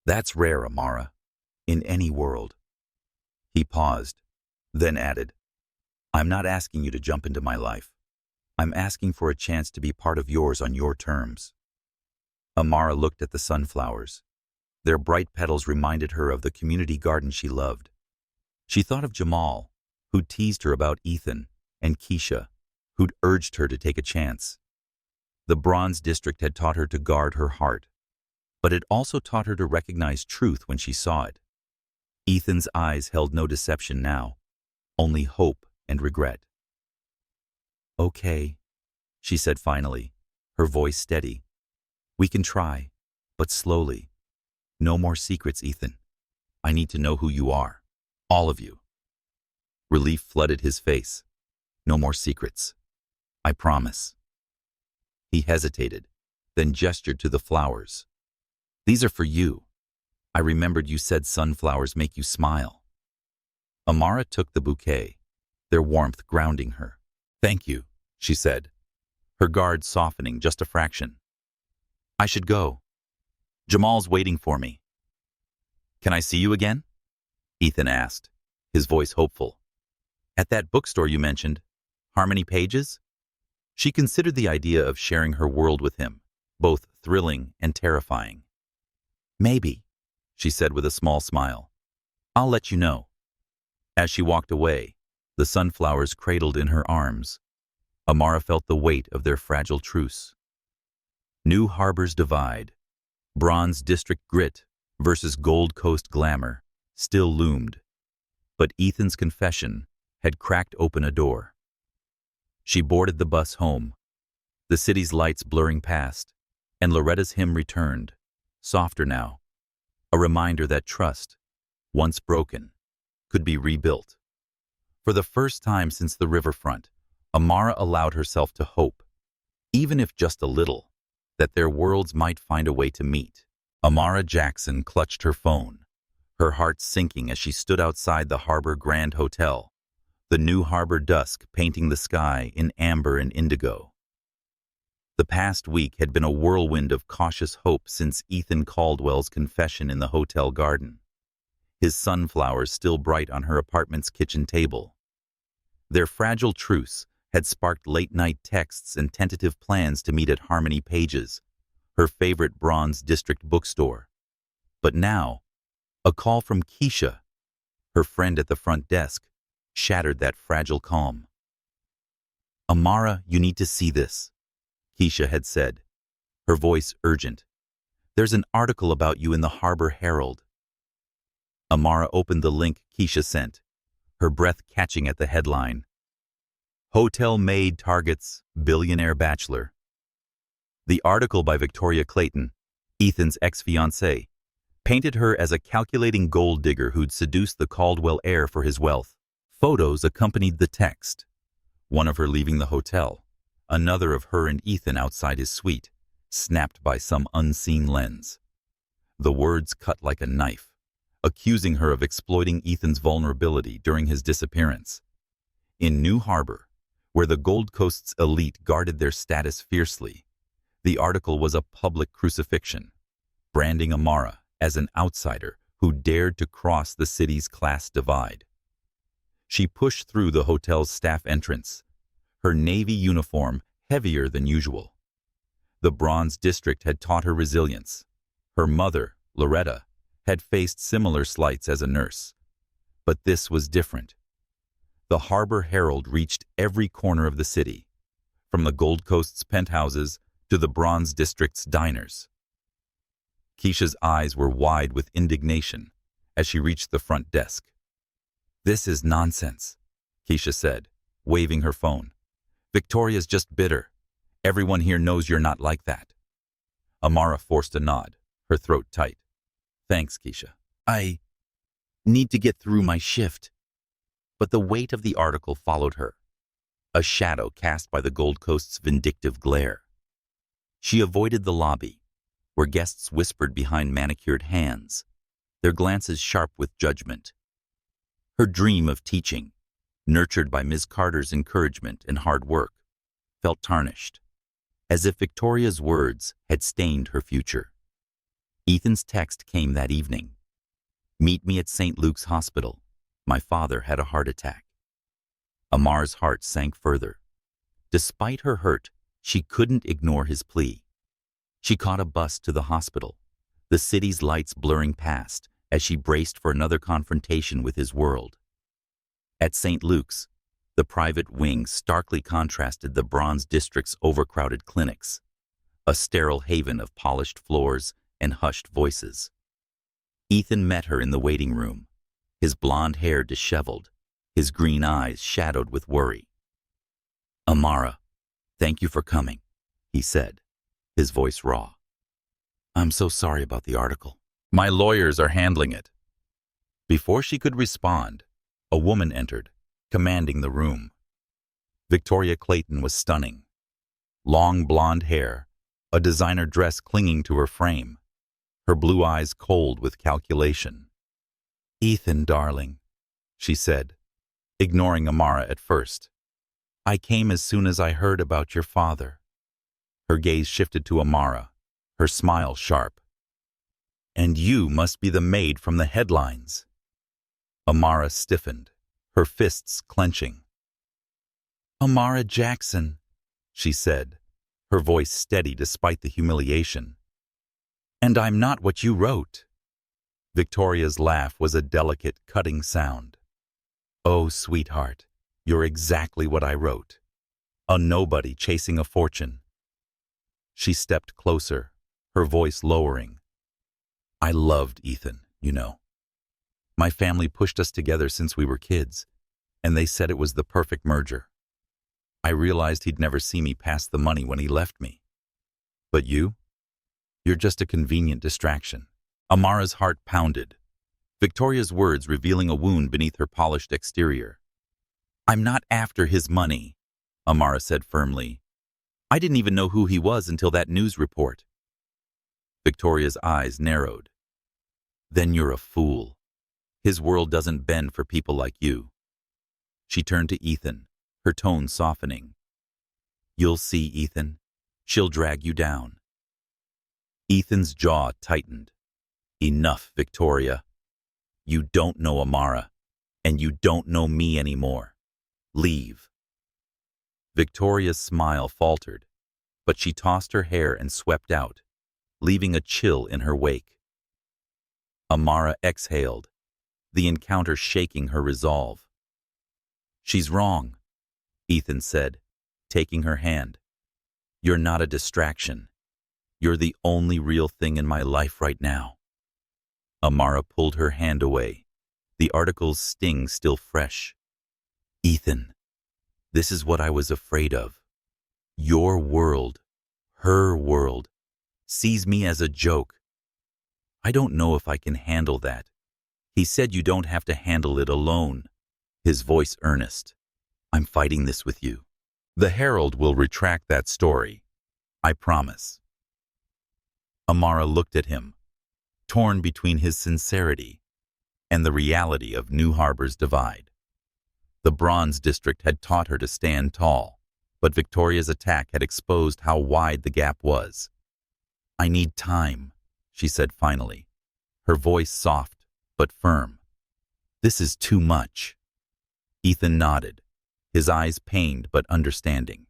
That's rare, Amara, in any world." He paused, then added, "I'm not asking you to jump into my life. I'm asking for a chance to be part of yours on your terms." Amara looked at the sunflowers. Their bright petals reminded her of the community garden she loved. She thought of Jamal, who teased her about Ethan, and Keisha, who'd urged her to take a chance. The Bronze District had taught her to guard her heart, but it also taught her to recognize truth when she saw it. Ethan's eyes held no deception now, only hope and regret. "Okay," she said finally, her voice steady. "We can try, but slowly. No more secrets, Ethan. I need to know who you are, all of you." Relief flooded his face. "No more secrets. I promise." He hesitated, then gestured to the flowers. "These are for you. I remembered you said sunflowers make you smile." Amara took the bouquet, their warmth grounding her. "Thank you," she said, her guard softening just a fraction. "I should go. Jamal's waiting for me." "Can I see you again?" Ethan asked, his voice hopeful. "At that bookstore you mentioned, Harmony Pages?" She considered the idea of sharing her world with him, both thrilling and terrifying. "Maybe," she said with a small smile. "I'll let you know." As she walked away, the sunflowers cradled in her arms, Amara felt the weight of their fragile truce. New Harbor's divide, Bronze District grit versus Gold Coast glamour, still loomed. But Ethan's confession had cracked open a door. She boarded the bus home, the city's lights blurring past, and Loretta's hymn returned, softer now, a reminder that trust, once broken, could be rebuilt. For the first time since the riverfront, Amara allowed herself to hope, even if just a little, that their worlds might find a way to meet. Amara Jackson clutched her phone, her heart sinking as she stood outside the Harbor Grand Hotel, the new harbor dusk painting the sky in amber and indigo. The past week had been a whirlwind of cautious hope since Ethan Caldwell's confession in the hotel garden, his sunflowers still bright on her apartment's kitchen table. Their fragile truce had sparked late-night texts and tentative plans to meet at Harmony Pages, her favorite Bronze District bookstore. But now, a call from Keisha, her friend at the front desk, shattered that fragile calm. "Amara, you need to see this," Keisha had said, her voice urgent. "There's an article about you in the Harbor Herald." Amara opened the link Keisha sent, her breath catching at the headline. "Hotel Maid Targets Billionaire Bachelor." The article by Victoria Clayton, Ethan's ex-fiancée, painted her as a calculating gold digger who'd seduced the Caldwell heir for his wealth. Photos accompanied the text, one of her leaving the hotel, another of her and Ethan outside his suite, snapped by some unseen lens. The words cut like a knife, accusing her of exploiting Ethan's vulnerability during his disappearance. In New Harbor, where the Gold Coast's elite guarded their status fiercely, the article was a public crucifixion, branding Amara as an outsider who dared to cross the city's class divide. She pushed through the hotel's staff entrance, her navy uniform heavier than usual. The Bronze District had taught her resilience. Her mother, Loretta, had faced similar slights as a nurse. But this was different. The Harbor Herald reached every corner of the city, from the Gold Coast's penthouses to the Bronze District's diners. Keisha's eyes were wide with indignation as she reached the front desk. "This is nonsense," Keisha said, waving her phone. "Victoria's just bitter. Everyone here knows you're not like that." Amara forced a nod, her throat tight. "Thanks, Keisha. I need to get through my shift." But the weight of the article followed her, a shadow cast by the Gold Coast's vindictive glare. She avoided the lobby, where guests whispered behind manicured hands, their glances sharp with judgment. Her dream of teaching, nurtured by Ms. Carter's encouragement and hard work, felt tarnished, as if Victoria's words had stained her future. Ethan's text came that evening. "Meet me at St. Luke's Hospital. My father had a heart attack." Amar's heart sank further. Despite her hurt, she couldn't ignore his plea. She caught a bus to the hospital, the city's lights blurring past as she braced for another confrontation with his world. At St. Luke's, The private wing starkly contrasted the Bronze District's overcrowded clinics, a sterile haven of polished floors and hushed voices. Ethan met her in the waiting room, his blonde hair disheveled, his green eyes shadowed with worry. "Amara, thank you for coming," he said, his voice raw. "I'm so sorry about the article. My lawyers are handling it." Before she could respond, a woman entered, commanding the room. Victoria Clayton was stunning. Long blonde hair, a designer dress clinging to her frame, her blue eyes cold with calculation. "Ethan, darling," she said, ignoring Amara at first. "I came as soon as I heard about your father." Her gaze shifted to Amara, her smile sharp. "And you must be the maid from the headlines." Amara stiffened, her fists clenching. "Amara Jackson," she said, her voice steady despite the humiliation. "And I'm not what you wrote." Victoria's laugh was a delicate, cutting sound. "Oh, sweetheart, you're exactly what I wrote. A nobody chasing a fortune." She stepped closer, her voice lowering. "I loved Ethan, you know. My family pushed us together since we were kids, and they said it was the perfect merger. I realized he'd never see me pass the money when he left me. But you're just a convenient distraction." Amara's heart pounded, Victoria's words revealing a wound beneath her polished exterior. "I'm not after his money," Amara said firmly. "I didn't even know who he was until that news report." Victoria's eyes narrowed. "Then you're a fool. His world doesn't bend for people like you." She turned to Ethan, her tone softening. "You'll see, Ethan. She'll drag you down." Ethan's jaw tightened. "Enough, Victoria. You don't know Amara, and you don't know me anymore. Leave." Victoria's smile faltered, but she tossed her hair and swept out, leaving a chill in her wake. Amara exhaled, the encounter shaking her resolve. "She's wrong," Ethan said, taking her hand. "You're not a distraction. You're the only real thing in my life right now." Amara pulled her hand away, the article's sting still fresh. "Ethan, this is what I was afraid of. Your world, her world, sees me as a joke. I don't know if I can handle that." He said, "You don't have to handle it alone," his voice earnest. "I'm fighting this with you. The Herald will retract that story. I promise." Amara looked at him, torn between his sincerity and the reality of New Harbor's divide. The Bronze District had taught her to stand tall, but Victoria's attack had exposed how wide the gap was. "I need time," she said finally, her voice soft but firm. "This is too much." Ethan nodded, his eyes pained but understanding.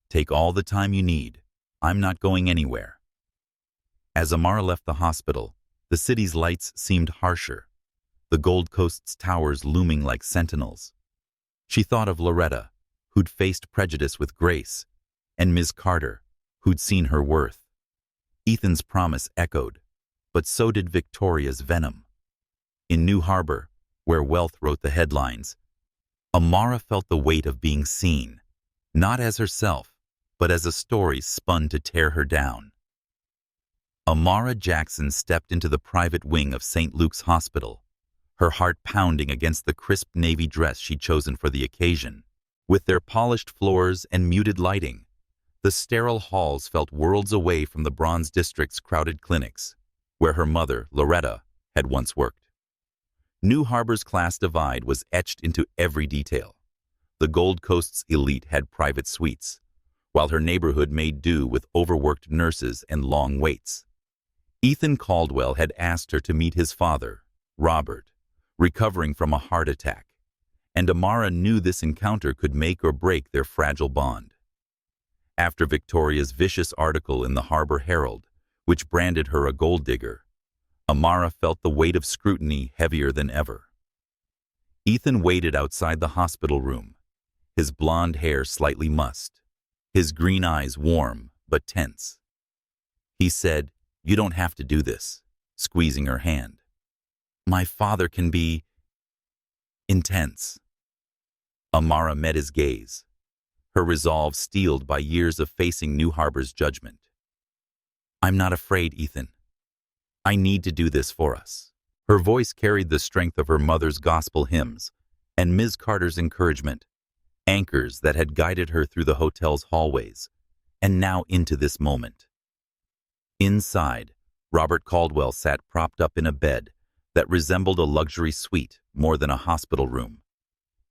"Take all the time you need. I'm not going anywhere." As Amara left the hospital, the city's lights seemed harsher, the Gold Coast's towers looming like sentinels. She thought of Loretta, who'd faced prejudice with grace, and Ms. Carter, who'd seen her worth. Ethan's promise echoed, but so did Victoria's venom. In New Harbor, where wealth wrote the headlines, Amara felt the weight of being seen, not as herself, but as a story spun to tear her down. Amara Jackson stepped into the private wing of St. Luke's Hospital, her heart pounding against the crisp navy dress she'd chosen for the occasion. With their polished floors and muted lighting, the sterile halls felt worlds away from the Bronze District's crowded clinics, where her mother, Loretta, had once worked. New Harbor's class divide was etched into every detail. The Gold Coast's elite had private suites, while her neighborhood made do with overworked nurses and long waits. Ethan Caldwell had asked her to meet his father, Robert, recovering from a heart attack, and Amara knew this encounter could make or break their fragile bond. After Victoria's vicious article in the Harbor Herald, which branded her a gold digger, Amara felt the weight of scrutiny heavier than ever. Ethan waited outside the hospital room, his blonde hair slightly mussed, his green eyes warm but tense. He said, "You don't have to do this," squeezing her hand. "My father can be intense." Amara met his gaze, her resolve steeled by years of facing New Harbor's judgment. "I'm not afraid, Ethan. I need to do this for us." Her voice carried the strength of her mother's gospel hymns and Ms. Carter's encouragement, anchors that had guided her through the hotel's hallways, and now into this moment. Inside, Robert Caldwell sat propped up in a bed that resembled a luxury suite more than a hospital room,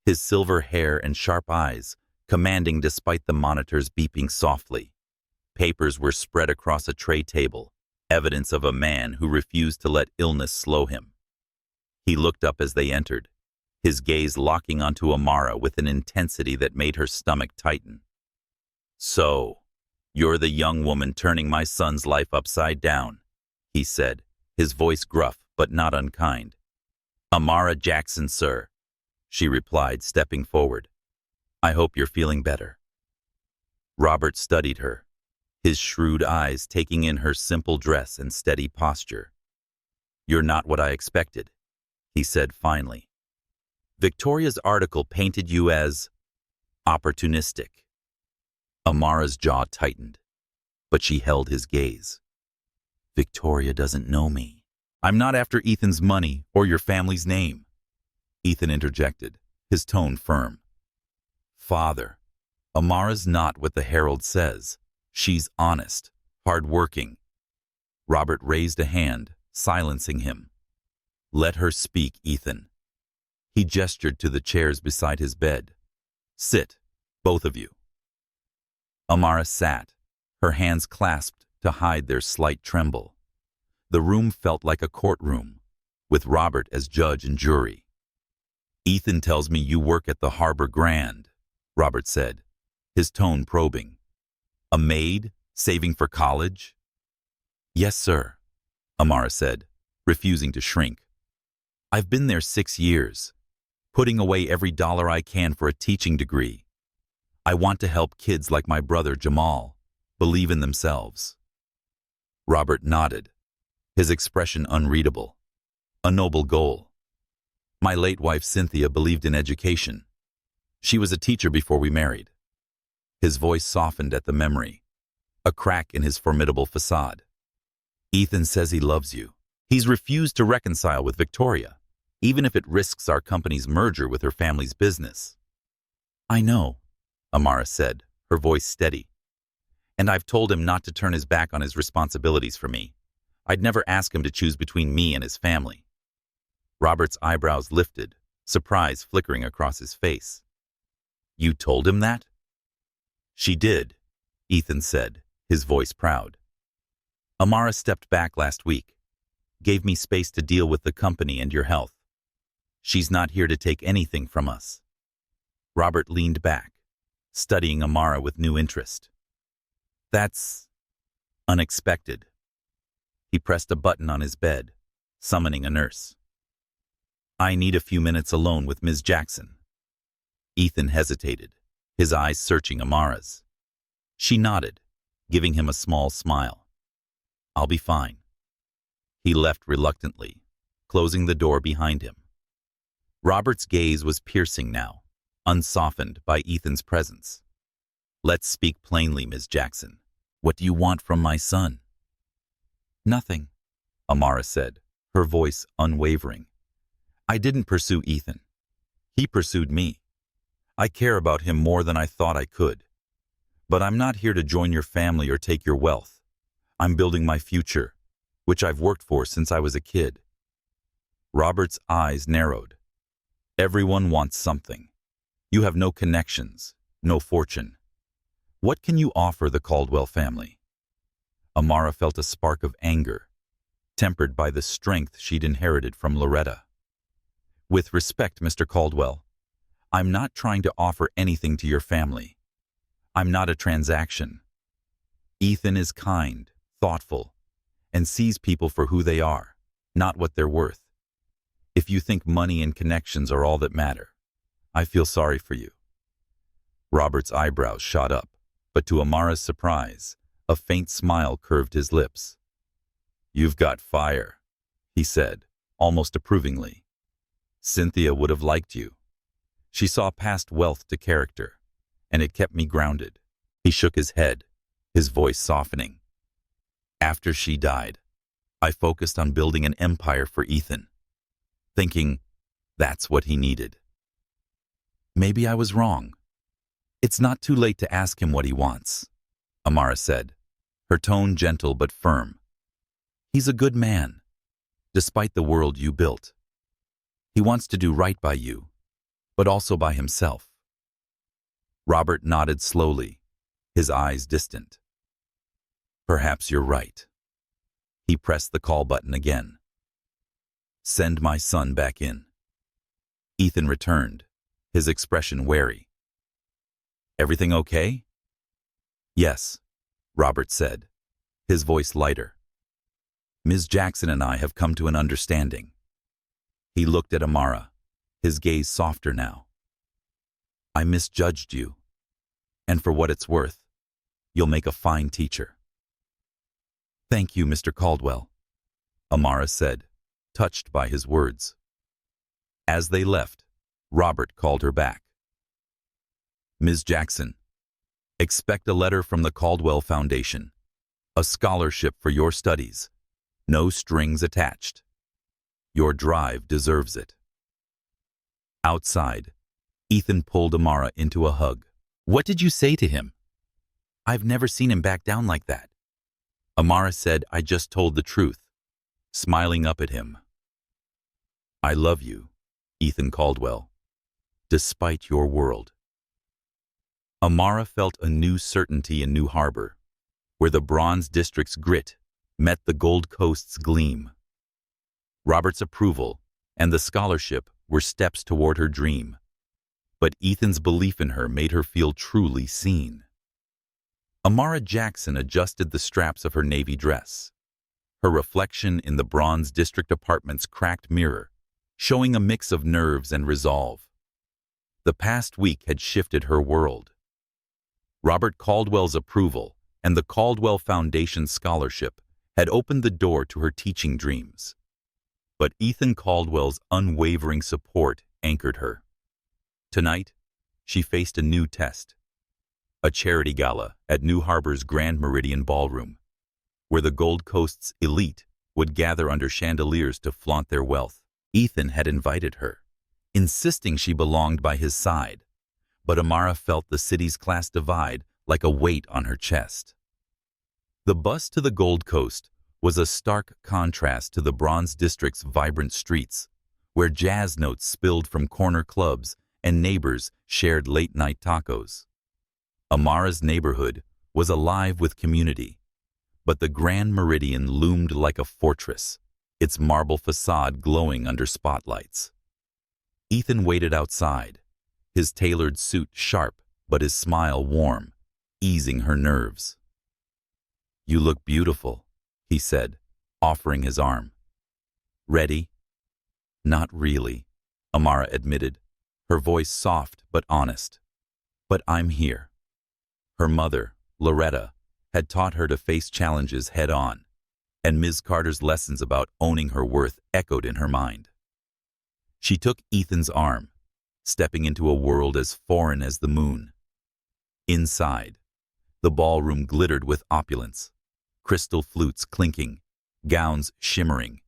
his silver hair and sharp eyes commanding despite the monitors beeping softly. Papers were spread across a tray table, evidence of a man who refused to let illness slow him. He looked up as they entered, his gaze locking onto Amara with an intensity that made her stomach tighten. "So, you're the young woman turning my son's life upside down," he said, his voice gruff but not unkind. "Amara Jackson, sir," she replied, stepping forward. "I hope you're feeling better." Robert studied her, his shrewd eyes taking in her simple dress and steady posture. "You're not what I expected," he said finally. "Victoria's article painted you as opportunistic." Amara's jaw tightened, but she held his gaze. "Victoria doesn't know me." "I'm not after Ethan's money or your family's name," Ethan interjected, his tone firm. "Father, Amara's not what the Herald says. She's honest, hard-working." Robert raised a hand, silencing him. "Let her speak, Ethan." He gestured to the chairs beside his bed. "Sit, both of you." Amara sat, her hands clasped to hide their slight tremble. The room felt like a courtroom, with Robert as judge and jury. "Ethan tells me you work at the Harbor Grand," Robert said, his tone probing. "A maid, saving for college?" "Yes, sir," Amara said, refusing to shrink. "I've been there 6 years, putting away every dollar I can for a teaching degree. I want to help kids like my brother Jamal believe in themselves." Robert nodded, his expression unreadable. "A noble goal. My late wife Cynthia believed in education. She was a teacher before we married." His voice softened at the memory, a crack in his formidable facade. "Ethan says he loves you. He's refused to reconcile with Victoria, even if it risks our company's merger with her family's business." "I know," Amara said, her voice steady. "And I've told him not to turn his back on his responsibilities for me. I'd never ask him to choose between me and his family." Robert's eyebrows lifted, surprise flickering across his face. "You told him that?" "She did," Ethan said, his voice proud. "Amara stepped back last week, gave me space to deal with the company and your health. She's not here to take anything from us." Robert leaned back, studying Amara with new interest. "That's unexpected." He pressed a button on his bed, summoning a nurse. "I need a few minutes alone with Ms. Jackson." Ethan hesitated, his eyes searching Amara's. She nodded, giving him a small smile. "I'll be fine." He left reluctantly, closing the door behind him. Robert's gaze was piercing now, unsoftened by Ethan's presence. "Let's speak plainly, Ms. Jackson. What do you want from my son?" "Nothing," Amara said, her voice unwavering. "I didn't pursue Ethan. He pursued me. I care about him more than I thought I could. But I'm not here to join your family or take your wealth. I'm building my future, which I've worked for since I was a kid." Robert's eyes narrowed. "Everyone wants something. You have no connections, no fortune. What can you offer the Caldwell family?" Amara felt a spark of anger, tempered by the strength she'd inherited from Loretta. "With respect, Mr. Caldwell, I'm not trying to offer anything to your family. I'm not a transaction. Ethan is kind, thoughtful, and sees people for who they are, not what they're worth. If you think money and connections are all that matter, I feel sorry for you. Robert's eyebrows shot up, but to Amara's surprise, a faint smile curved his lips. "You've got fire," he said, almost approvingly. "Cynthia would have liked you. She saw past wealth to character, and it kept me grounded." He shook his head, his voice softening. "After she died, I focused on building an empire for Ethan, thinking that's what he needed. Maybe I was wrong. It's not too late to ask him what he wants," Amara said, her tone gentle but firm. "He's a good man, despite the world you built. He wants to do right by you, but also by himself." Robert nodded slowly, his eyes distant. "Perhaps you're right." He pressed the call button again. "Send my son back in." Ethan returned, his expression wary. "Everything okay?" "Yes," Robert said, his voice lighter. "Ms. Jackson and I have come to an understanding." He looked at Amara, his gaze softer now. "I misjudged you, and for what it's worth, you'll make a fine teacher." "Thank you, Mr. Caldwell," Amara said, touched by his words. As they left, Robert called her back. "Ms. Jackson, expect a letter from the Caldwell Foundation. A scholarship for your studies. No strings attached. Your drive deserves it." Outside, Ethan pulled Amara into a hug. "What did you say to him?" "I've never seen him back down like that." Amara said, "I just told the truth," smiling up at him. "I love you, Ethan Caldwell, despite your world." Amara felt a new certainty in New Harbor, where the Bronze District's grit met the Gold Coast's gleam. Robert's approval and the scholarship were steps toward her dream, but Ethan's belief in her made her feel truly seen. Amara Jackson adjusted the straps of her navy dress, her reflection in the Bronze District apartment's cracked mirror, showing a mix of nerves and resolve. The past week had shifted her world. Robert Caldwell's approval and the Caldwell Foundation scholarship had opened the door to her teaching dreams. But Ethan Caldwell's unwavering support anchored her. Tonight, she faced a new test. A charity gala at New Harbor's Grand Meridian Ballroom, where the Gold Coast's elite would gather under chandeliers to flaunt their wealth. Ethan had invited her, insisting she belonged by his side, but Amara felt the city's class divide like a weight on her chest. The bus to the Gold Coast was a stark contrast to the Bronze District's vibrant streets, where jazz notes spilled from corner clubs and neighbors shared late-night tacos. Amara's neighborhood was alive with community, but the Grand Meridian loomed like a fortress, its marble facade glowing under spotlights. Ethan waited outside, his tailored suit sharp but his smile warm, easing her nerves. "You look beautiful," he said, offering his arm. "Ready?" "Not really," Amara admitted, her voice soft but honest. "But I'm here." Her mother, Loretta, had taught her to face challenges head-on, and Ms. Carter's lessons about owning her worth echoed in her mind. She took Ethan's arm, stepping into a world as foreign as the moon. Inside, the ballroom glittered with opulence, crystal flutes clinking, gowns shimmering,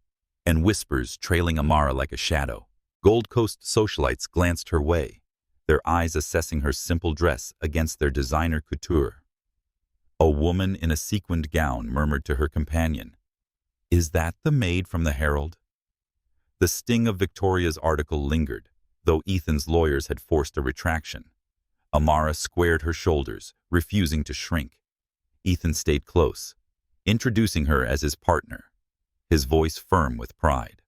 and whispers trailing Amara like a shadow. Gold Coast socialites glanced her way, their eyes assessing her simple dress against their designer couture. A woman in a sequined gown murmured to her companion, "Is that the maid from the Herald?" The sting of Victoria's article lingered, though Ethan's lawyers had forced a retraction. Amara squared her shoulders, refusing to shrink. Ethan stayed close, introducing her as his partner, his voice firm with pride.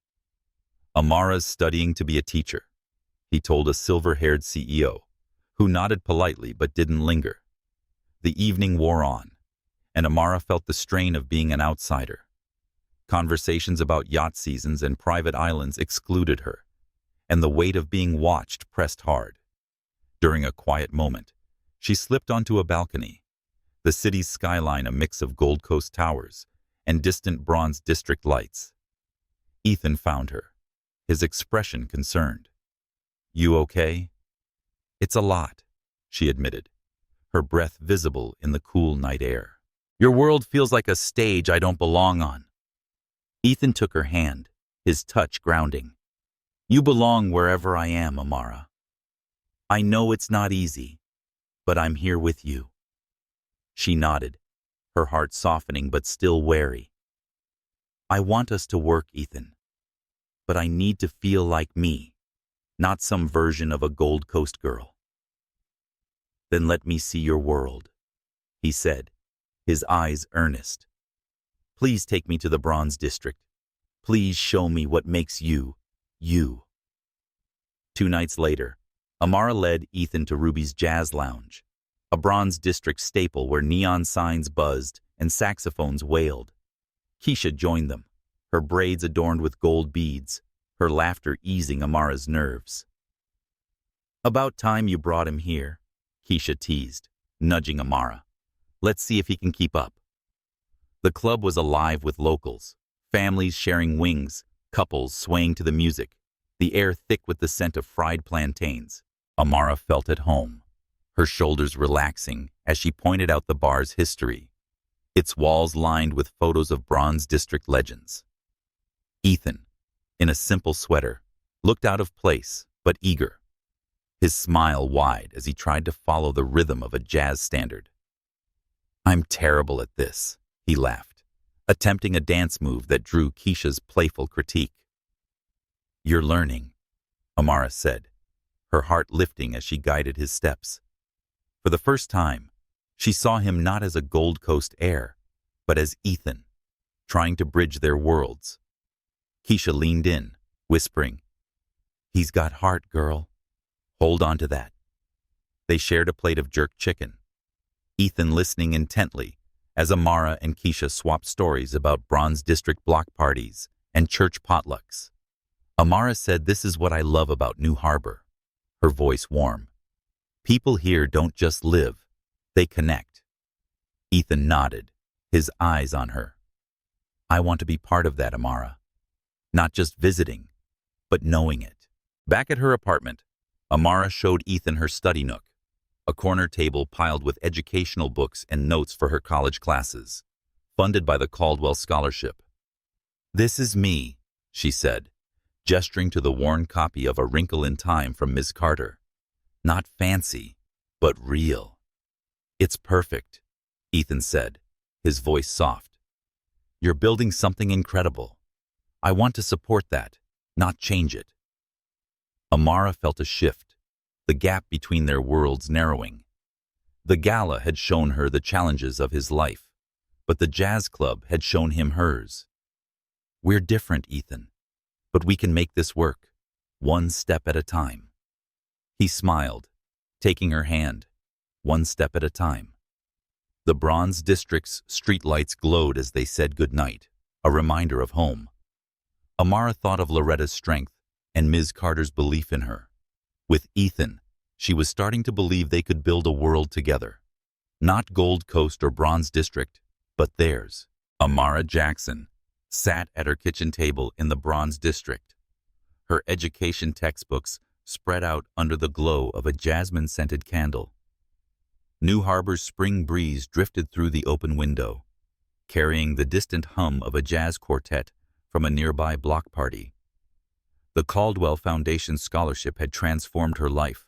"Amara's studying to be a teacher," he told a silver-haired CEO, who nodded politely but didn't linger. The evening wore on, and Amara felt the strain of being an outsider. Conversations about yacht seasons and private islands excluded her, and the weight of being watched pressed hard. During a quiet moment, She slipped onto a balcony, the city's skyline a mix of Gold Coast towers and distant Bronze District lights. Ethan found her, his expression concerned. "You okay?" "It's a lot," she admitted, her breath visible in the cool night air. "Your world feels like a stage I don't belong on." Ethan took her hand, his touch grounding. "You belong wherever I am, Amara. I know it's not easy, but I'm here with you." She nodded, her heart softening but still wary. "I want us to work, Ethan, but I need to feel like me, not some version of a Gold Coast girl." "Then let me see your world," he said, his eyes earnest. "Please take me to the Bronze District. Please show me what makes you, you." 2 nights later, Amara led Ethan to Ruby's Jazz Lounge, a Bronze District staple where neon signs buzzed and saxophones wailed. Keisha joined them, her braids adorned with gold beads, her laughter easing Amara's nerves. "About time you brought him here," Keisha teased, nudging Amara. "Let's see if he can keep up." The club was alive with locals, families sharing wings, couples swaying to the music, the air thick with the scent of fried plantains. Amara felt at home, her shoulders relaxing as she pointed out the bar's history, its walls lined with photos of Bronze District legends. Ethan, in a simple sweater, looked out of place but eager, his smile wide as he tried to follow the rhythm of a jazz standard. "I'm terrible at this," he laughed, attempting a dance move that drew Keisha's playful critique. "You're learning," Amara said, her heart lifting as she guided his steps. For the first time, she saw him not as a Gold Coast heir, but as Ethan, trying to bridge their worlds. Keisha leaned in, whispering, "He's got heart, girl. Hold on to that." They shared a plate of jerk chicken, Ethan listening intently as Amara and Keisha swapped stories about Bronze District block parties and church potlucks. Amara said, "This is what I love about New Harbor," her voice warm. "People here don't just live, they connect." Ethan nodded, his eyes on her. "I want to be part of that, Amara. Not just visiting, but knowing it." Back at her apartment, Amara showed Ethan her study nook, a corner table piled with educational books and notes for her college classes, funded by the Caldwell Scholarship. "This is me," she said, gesturing to the worn copy of A Wrinkle in Time from Ms. Carter. "Not fancy, but real." "It's perfect," Ethan said, his voice soft. "You're building something incredible. I want to support that, not change it." Amara felt a shift, the gap between their worlds narrowing. The gala had shown her the challenges of his life, but the jazz club had shown him hers. "We're different, Ethan, but we can make this work, one step at a time." He smiled, taking her hand, one step at a time. The Bronze District's streetlights glowed as they said goodnight, a reminder of home. Amara thought of Loretta's strength and Ms. Carter's belief in her. With Ethan, she was starting to believe they could build a world together. Not Gold Coast or Bronze District, but theirs. Amara Jackson sat at her kitchen table in the Bronze District, her education textbooks spread out under the glow of a jasmine-scented candle. New Harbor's spring breeze drifted through the open window, carrying the distant hum of a jazz quartet from a nearby block party. The Caldwell Foundation scholarship had transformed her life,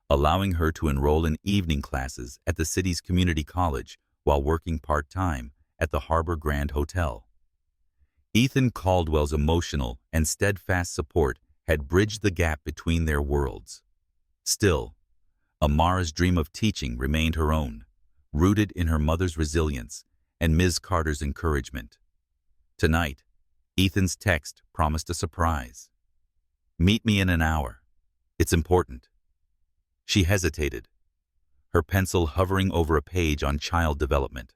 allowing her to enroll in evening classes at the city's community college while working part-time at the Harbor Grand Hotel. Ethan Caldwell's emotional and steadfast support had bridged the gap between their worlds. Still, Amara's dream of teaching remained her own, rooted in her mother's resilience and Ms. Carter's encouragement. Tonight, Ethan's text promised a surprise. "Meet me in an hour. It's important." She hesitated, her pencil hovering over a page on child development.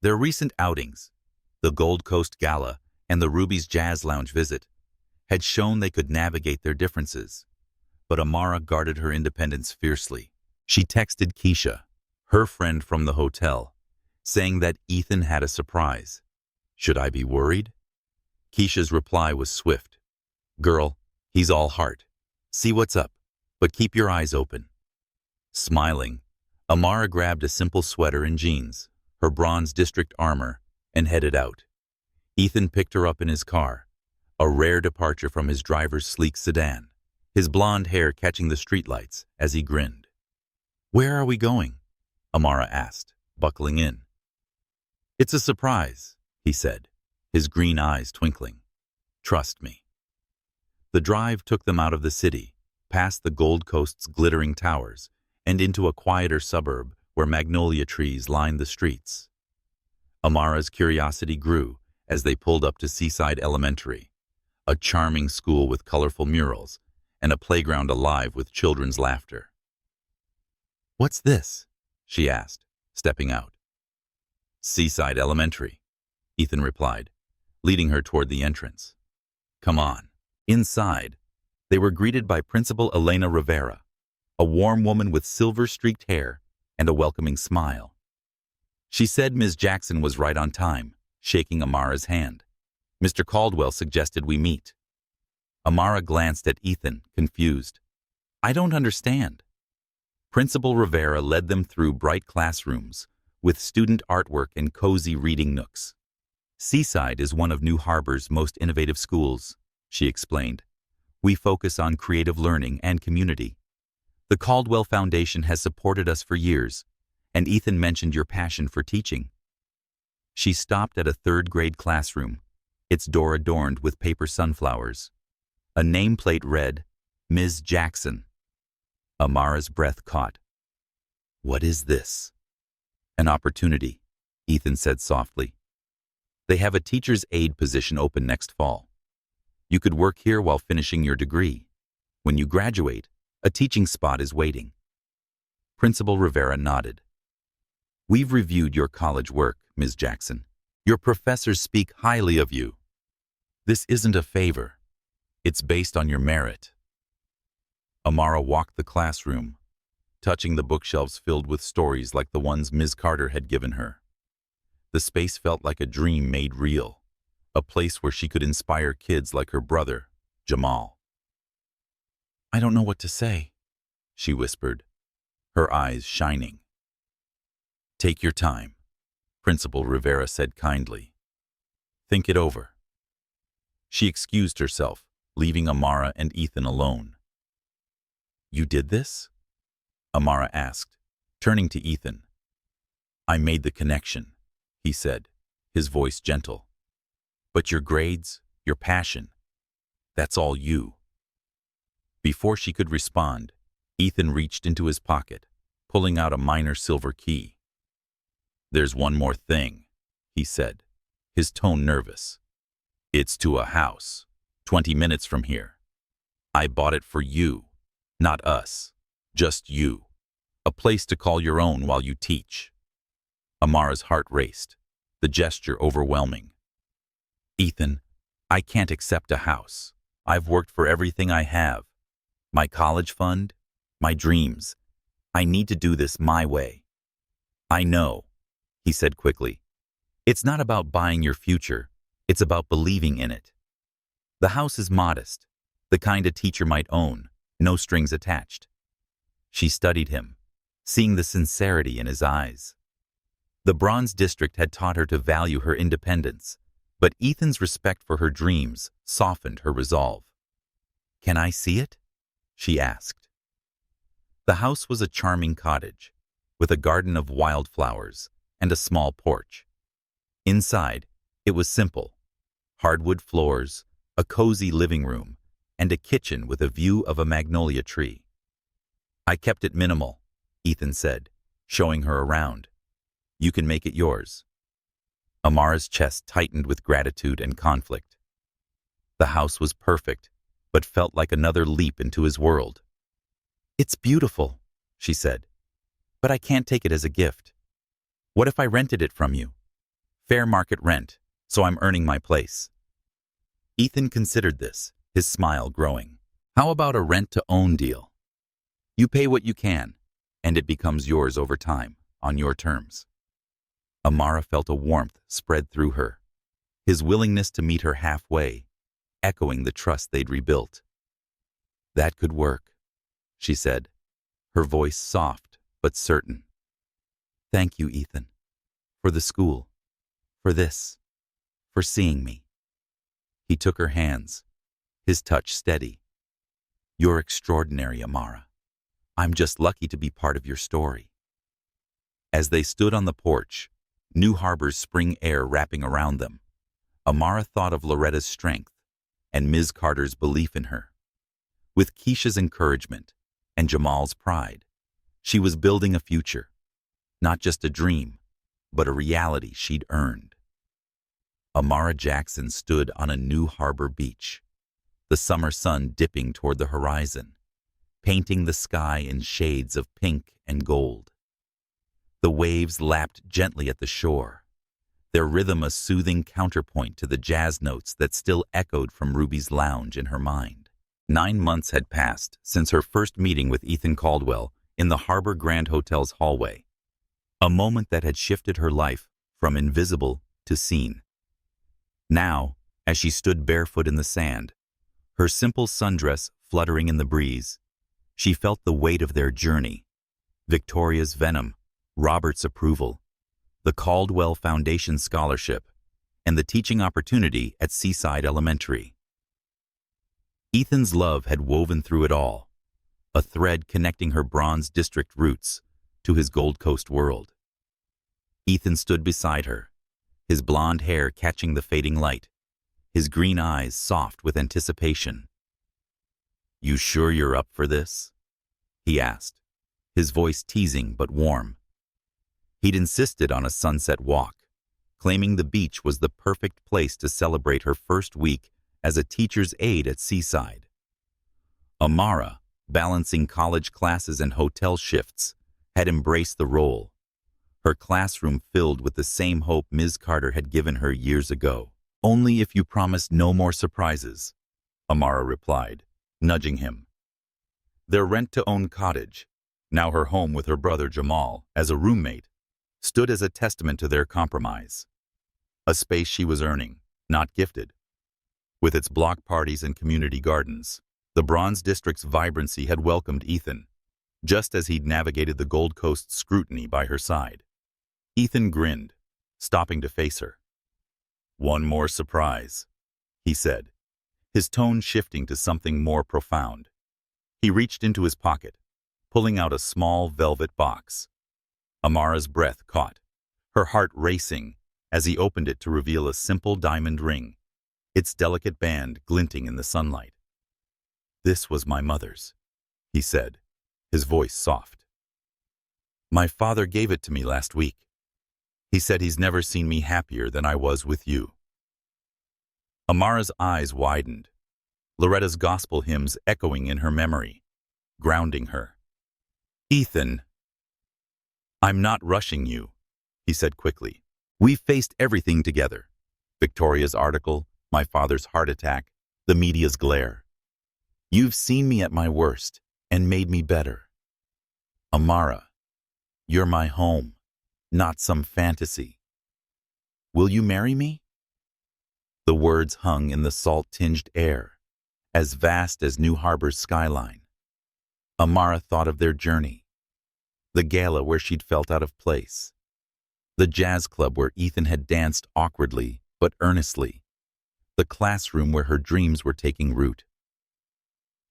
Their recent outings, the Gold Coast Gala and the Ruby's Jazz Lounge visit, had shown they could navigate their differences, but Amara guarded her independence fiercely. She texted Keisha, her friend from the hotel, saying that Ethan had a surprise. Should I be worried? Keisha's reply was swift. Girl, he's all heart. See what's up, but keep your eyes open. Smiling, Amara grabbed a simple sweater and jeans, her bronze district armor, and headed out. Ethan picked her up in his car, a rare departure from his driver's sleek sedan, his blonde hair catching the streetlights as he grinned. Where are we going? Amara asked, buckling in. It's a surprise, he said, his green eyes twinkling. Trust me. The drive took them out of the city, past the Gold Coast's glittering towers, and into a quieter suburb where magnolia trees lined the streets. Amara's curiosity grew as they pulled up to Seaside Elementary, a charming school with colorful murals and a playground alive with children's laughter. What's this? She asked, stepping out. Seaside Elementary, Ethan replied, leading her toward the entrance. Come on. Inside, they were greeted by Principal Elena Rivera, a warm woman with silver-streaked hair and a welcoming smile. She said Ms. Jackson was right on time, shaking Amara's hand. Mr. Caldwell suggested we meet. Amara glanced at Ethan, confused. I don't understand. Principal Rivera led them through bright classrooms with student artwork and cozy reading nooks. Seaside is one of New Harbor's most innovative schools, she explained. We focus on creative learning and community. The Caldwell Foundation has supported us for years, and Ethan mentioned your passion for teaching. She stopped at a third-grade classroom, its door adorned with paper sunflowers. A nameplate read, Ms. Jackson. Amara's breath caught. What is this? An opportunity, Ethan said softly. They have a teacher's aide position open next fall. You could work here while finishing your degree. When you graduate, a teaching spot is waiting. Principal Rivera nodded. We've reviewed your college work, Ms. Jackson. Your professors speak highly of you. This isn't a favor. It's based on your merit. Amara walked the classroom, touching the bookshelves filled with stories like the ones Ms. Carter had given her. The space felt like a dream made real, a place where she could inspire kids like her brother, Jamal. I don't know what to say, she whispered, her eyes shining. Take your time, Principal Rivera said kindly. Think it over. She excused herself, leaving Amara and Ethan alone. You did this? Amara asked, turning to Ethan. I made the connection, he said, his voice gentle. But your grades, your passion, that's all you. Before she could respond, Ethan reached into his pocket, pulling out a minor silver key. There's one more thing, he said, his tone nervous. It's to a house, 20 minutes from here. I bought it for you, not us, just you. A place to call your own while you teach. Amara's heart raced, the gesture overwhelming. Ethan, I can't accept a house. I've worked for everything I have. My college fund, my dreams. I need to do this my way. I know, he said quickly. It's not about buying your future. It's about believing in it. The house is modest, the kind a teacher might own, no strings attached. She studied him, seeing the sincerity in his eyes. The Bronze District had taught her to value her independence, but Ethan's respect for her dreams softened her resolve. Can I see it? She asked. The house was a charming cottage, with a garden of wildflowers and a small porch. Inside, it was simple. Hardwood floors, a cozy living room, and a kitchen with a view of a magnolia tree. I kept it minimal, Ethan said, showing her around. You can make it yours. Amara's chest tightened with gratitude and conflict. The house was perfect, but felt like another leap into his world. It's beautiful, she said, but I can't take it as a gift. What if I rented it from you? Fair market rent, so I'm earning my place. Ethan considered this, his smile growing. How about a rent-to-own deal? You pay what you can, and it becomes yours over time, on your terms. Amara felt a warmth spread through her, his willingness to meet her halfway, echoing the trust they'd rebuilt. That could work, she said, her voice soft but certain. Thank you, Ethan, for the school, for this, for seeing me. He took her hands, his touch steady. You're extraordinary, Amara. I'm just lucky to be part of your story. As they stood on the porch, New Harbor's spring air wrapping around them, Amara thought of Loretta's strength and Ms. Carter's belief in her. With Keisha's encouragement and Jamal's pride, she was building a future, not just a dream, but a reality she'd earned. Amara Jackson stood on a New Harbor beach, the summer sun dipping toward the horizon, painting the sky in shades of pink and gold. The waves lapped gently at the shore, their rhythm a soothing counterpoint to the jazz notes that still echoed from Ruby's lounge in her mind. 9 months had passed since her first meeting with Ethan Caldwell in the Harbor Grand Hotel's hallway, a moment that had shifted her life from invisible to seen. Now, as she stood barefoot in the sand, her simple sundress fluttering in the breeze, she felt the weight of their journey, Victoria's venom, Robert's approval, the Caldwell Foundation scholarship, and the teaching opportunity at Seaside Elementary. Ethan's love had woven through it all, a thread connecting her Bronze District roots to his Gold Coast world. Ethan stood beside her, his blonde hair catching the fading light, his green eyes soft with anticipation. You sure you're up for this? He asked, his voice teasing but warm. He'd insisted on a sunset walk, claiming the beach was the perfect place to celebrate her first week as a teacher's aide at Seaside. Amara, balancing college classes and hotel shifts, had embraced the role, her classroom filled with the same hope Ms. Carter had given her years ago. Only if you promise no more surprises, Amara replied, nudging him. Their rent-to-own cottage, now her home with her brother Jamal as a roommate, stood as a testament to their compromise. A space she was earning, not gifted. With its block parties and community gardens, the Bronze District's vibrancy had welcomed Ethan, just as he'd navigated the Gold Coast's scrutiny by her side. Ethan grinned, stopping to face her. One more surprise, he said, his tone shifting to something more profound. He reached into his pocket, pulling out a small velvet box. Amara's breath caught, her heart racing as he opened it to reveal a simple diamond ring, its delicate band glinting in the sunlight. This was my mother's, he said, his voice soft. My father gave it to me last week. He said he's never seen me happier than I was with you. Amara's eyes widened, Loretta's gospel hymns echoing in her memory, grounding her. Ethan, I'm not rushing you, he said quickly. We've faced everything together. Victoria's article, my father's heart attack, the media's glare. You've seen me at my worst and made me better. Amara, you're my home, not some fantasy. Will you marry me? The words hung in the salt-tinged air, as vast as New Harbor's skyline. Amara thought of their journey, the gala where she'd felt out of place, the jazz club where Ethan had danced awkwardly but earnestly, the classroom where her dreams were taking root.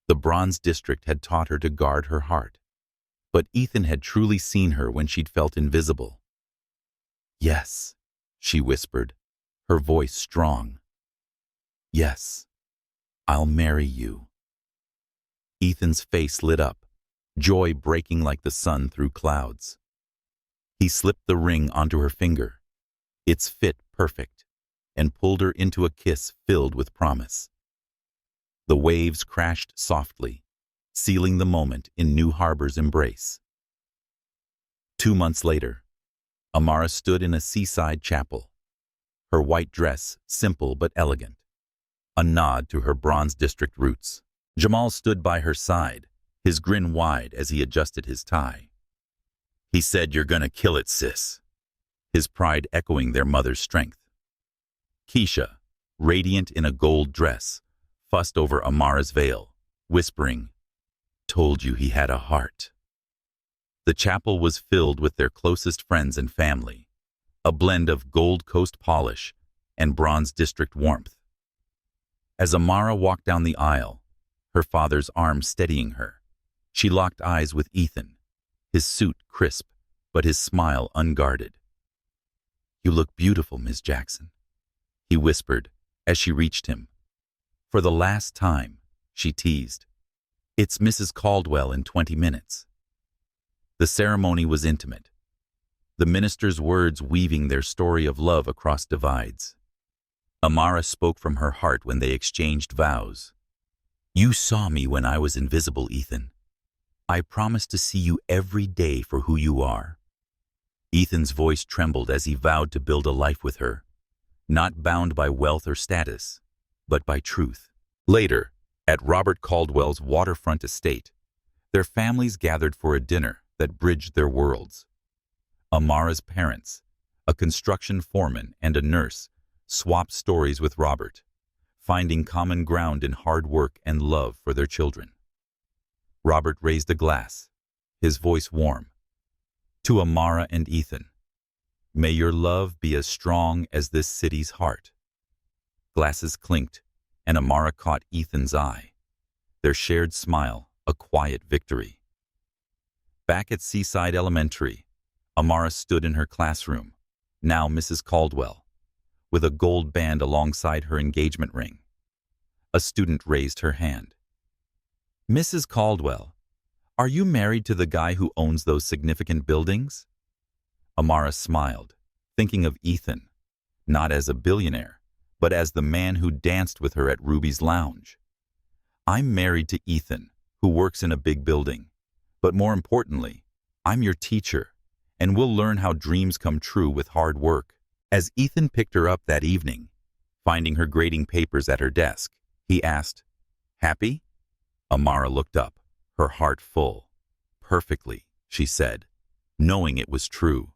The Bronze District had taught her to guard her heart, but Ethan had truly seen her when she'd felt invisible. Yes, she whispered, her voice strong. Yes, I'll marry you. Ethan's face lit up, joy breaking like the sun through clouds. He slipped the ring onto her finger, its fit perfect, and pulled her into a kiss filled with promise. The waves crashed softly, sealing the moment in New Harbor's embrace. 2 months later, Amara stood in a seaside chapel, her white dress simple but elegant, a nod to her Bronze District roots. Jamal stood by her side, his grin wide as he adjusted his tie. He said, "You're gonna kill it, sis," his pride echoing their mother's strength. Keisha, radiant in a gold dress, fussed over Amara's veil, whispering, "Told you he had a heart." The chapel was filled with their closest friends and family, a blend of Gold Coast polish and Bronze District warmth. As Amara walked down the aisle, her father's arm steadying her, she locked eyes with Ethan, his suit crisp, but his smile unguarded. "You look beautiful, Miss Jackson," he whispered as she reached him. "For the last time," she teased. "It's Mrs. Caldwell in 20 minutes. The ceremony was intimate, the minister's words weaving their story of love across divides. Amara spoke from her heart when they exchanged vows. "You saw me when I was invisible, Ethan. I promise to see you every day for who you are." Ethan's voice trembled as he vowed to build a life with her, not bound by wealth or status, but by truth. Later, at Robert Caldwell's waterfront estate, their families gathered for a dinner that bridged their worlds. Amara's parents, a construction foreman and a nurse, swapped stories with Robert, finding common ground in hard work and love for their children. Robert raised a glass, his voice warm. "To Amara and Ethan, may your love be as strong as this city's heart." Glasses clinked, and Amara caught Ethan's eye, their shared smile a quiet victory. Back at Seaside Elementary, Amara stood in her classroom, now Mrs. Caldwell, with a gold band alongside her engagement ring. A student raised her hand. "Mrs. Caldwell, are you married to the guy who owns those significant buildings?" Amara smiled, thinking of Ethan, not as a billionaire, but as the man who danced with her at Ruby's Lounge. "I'm married to Ethan, who works in a big building. But more importantly, I'm your teacher, and we'll learn how dreams come true with hard work." As Ethan picked her up that evening, finding her grading papers at her desk, he asked, "Happy?" Amara looked up, her heart full. "Perfectly," she said, knowing it was true.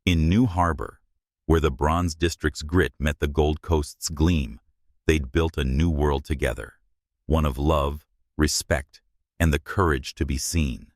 In New Harbor, where the Bronze District's grit met the Gold Coast's gleam, they'd built a new world together, one of love, respect, and the courage to be seen.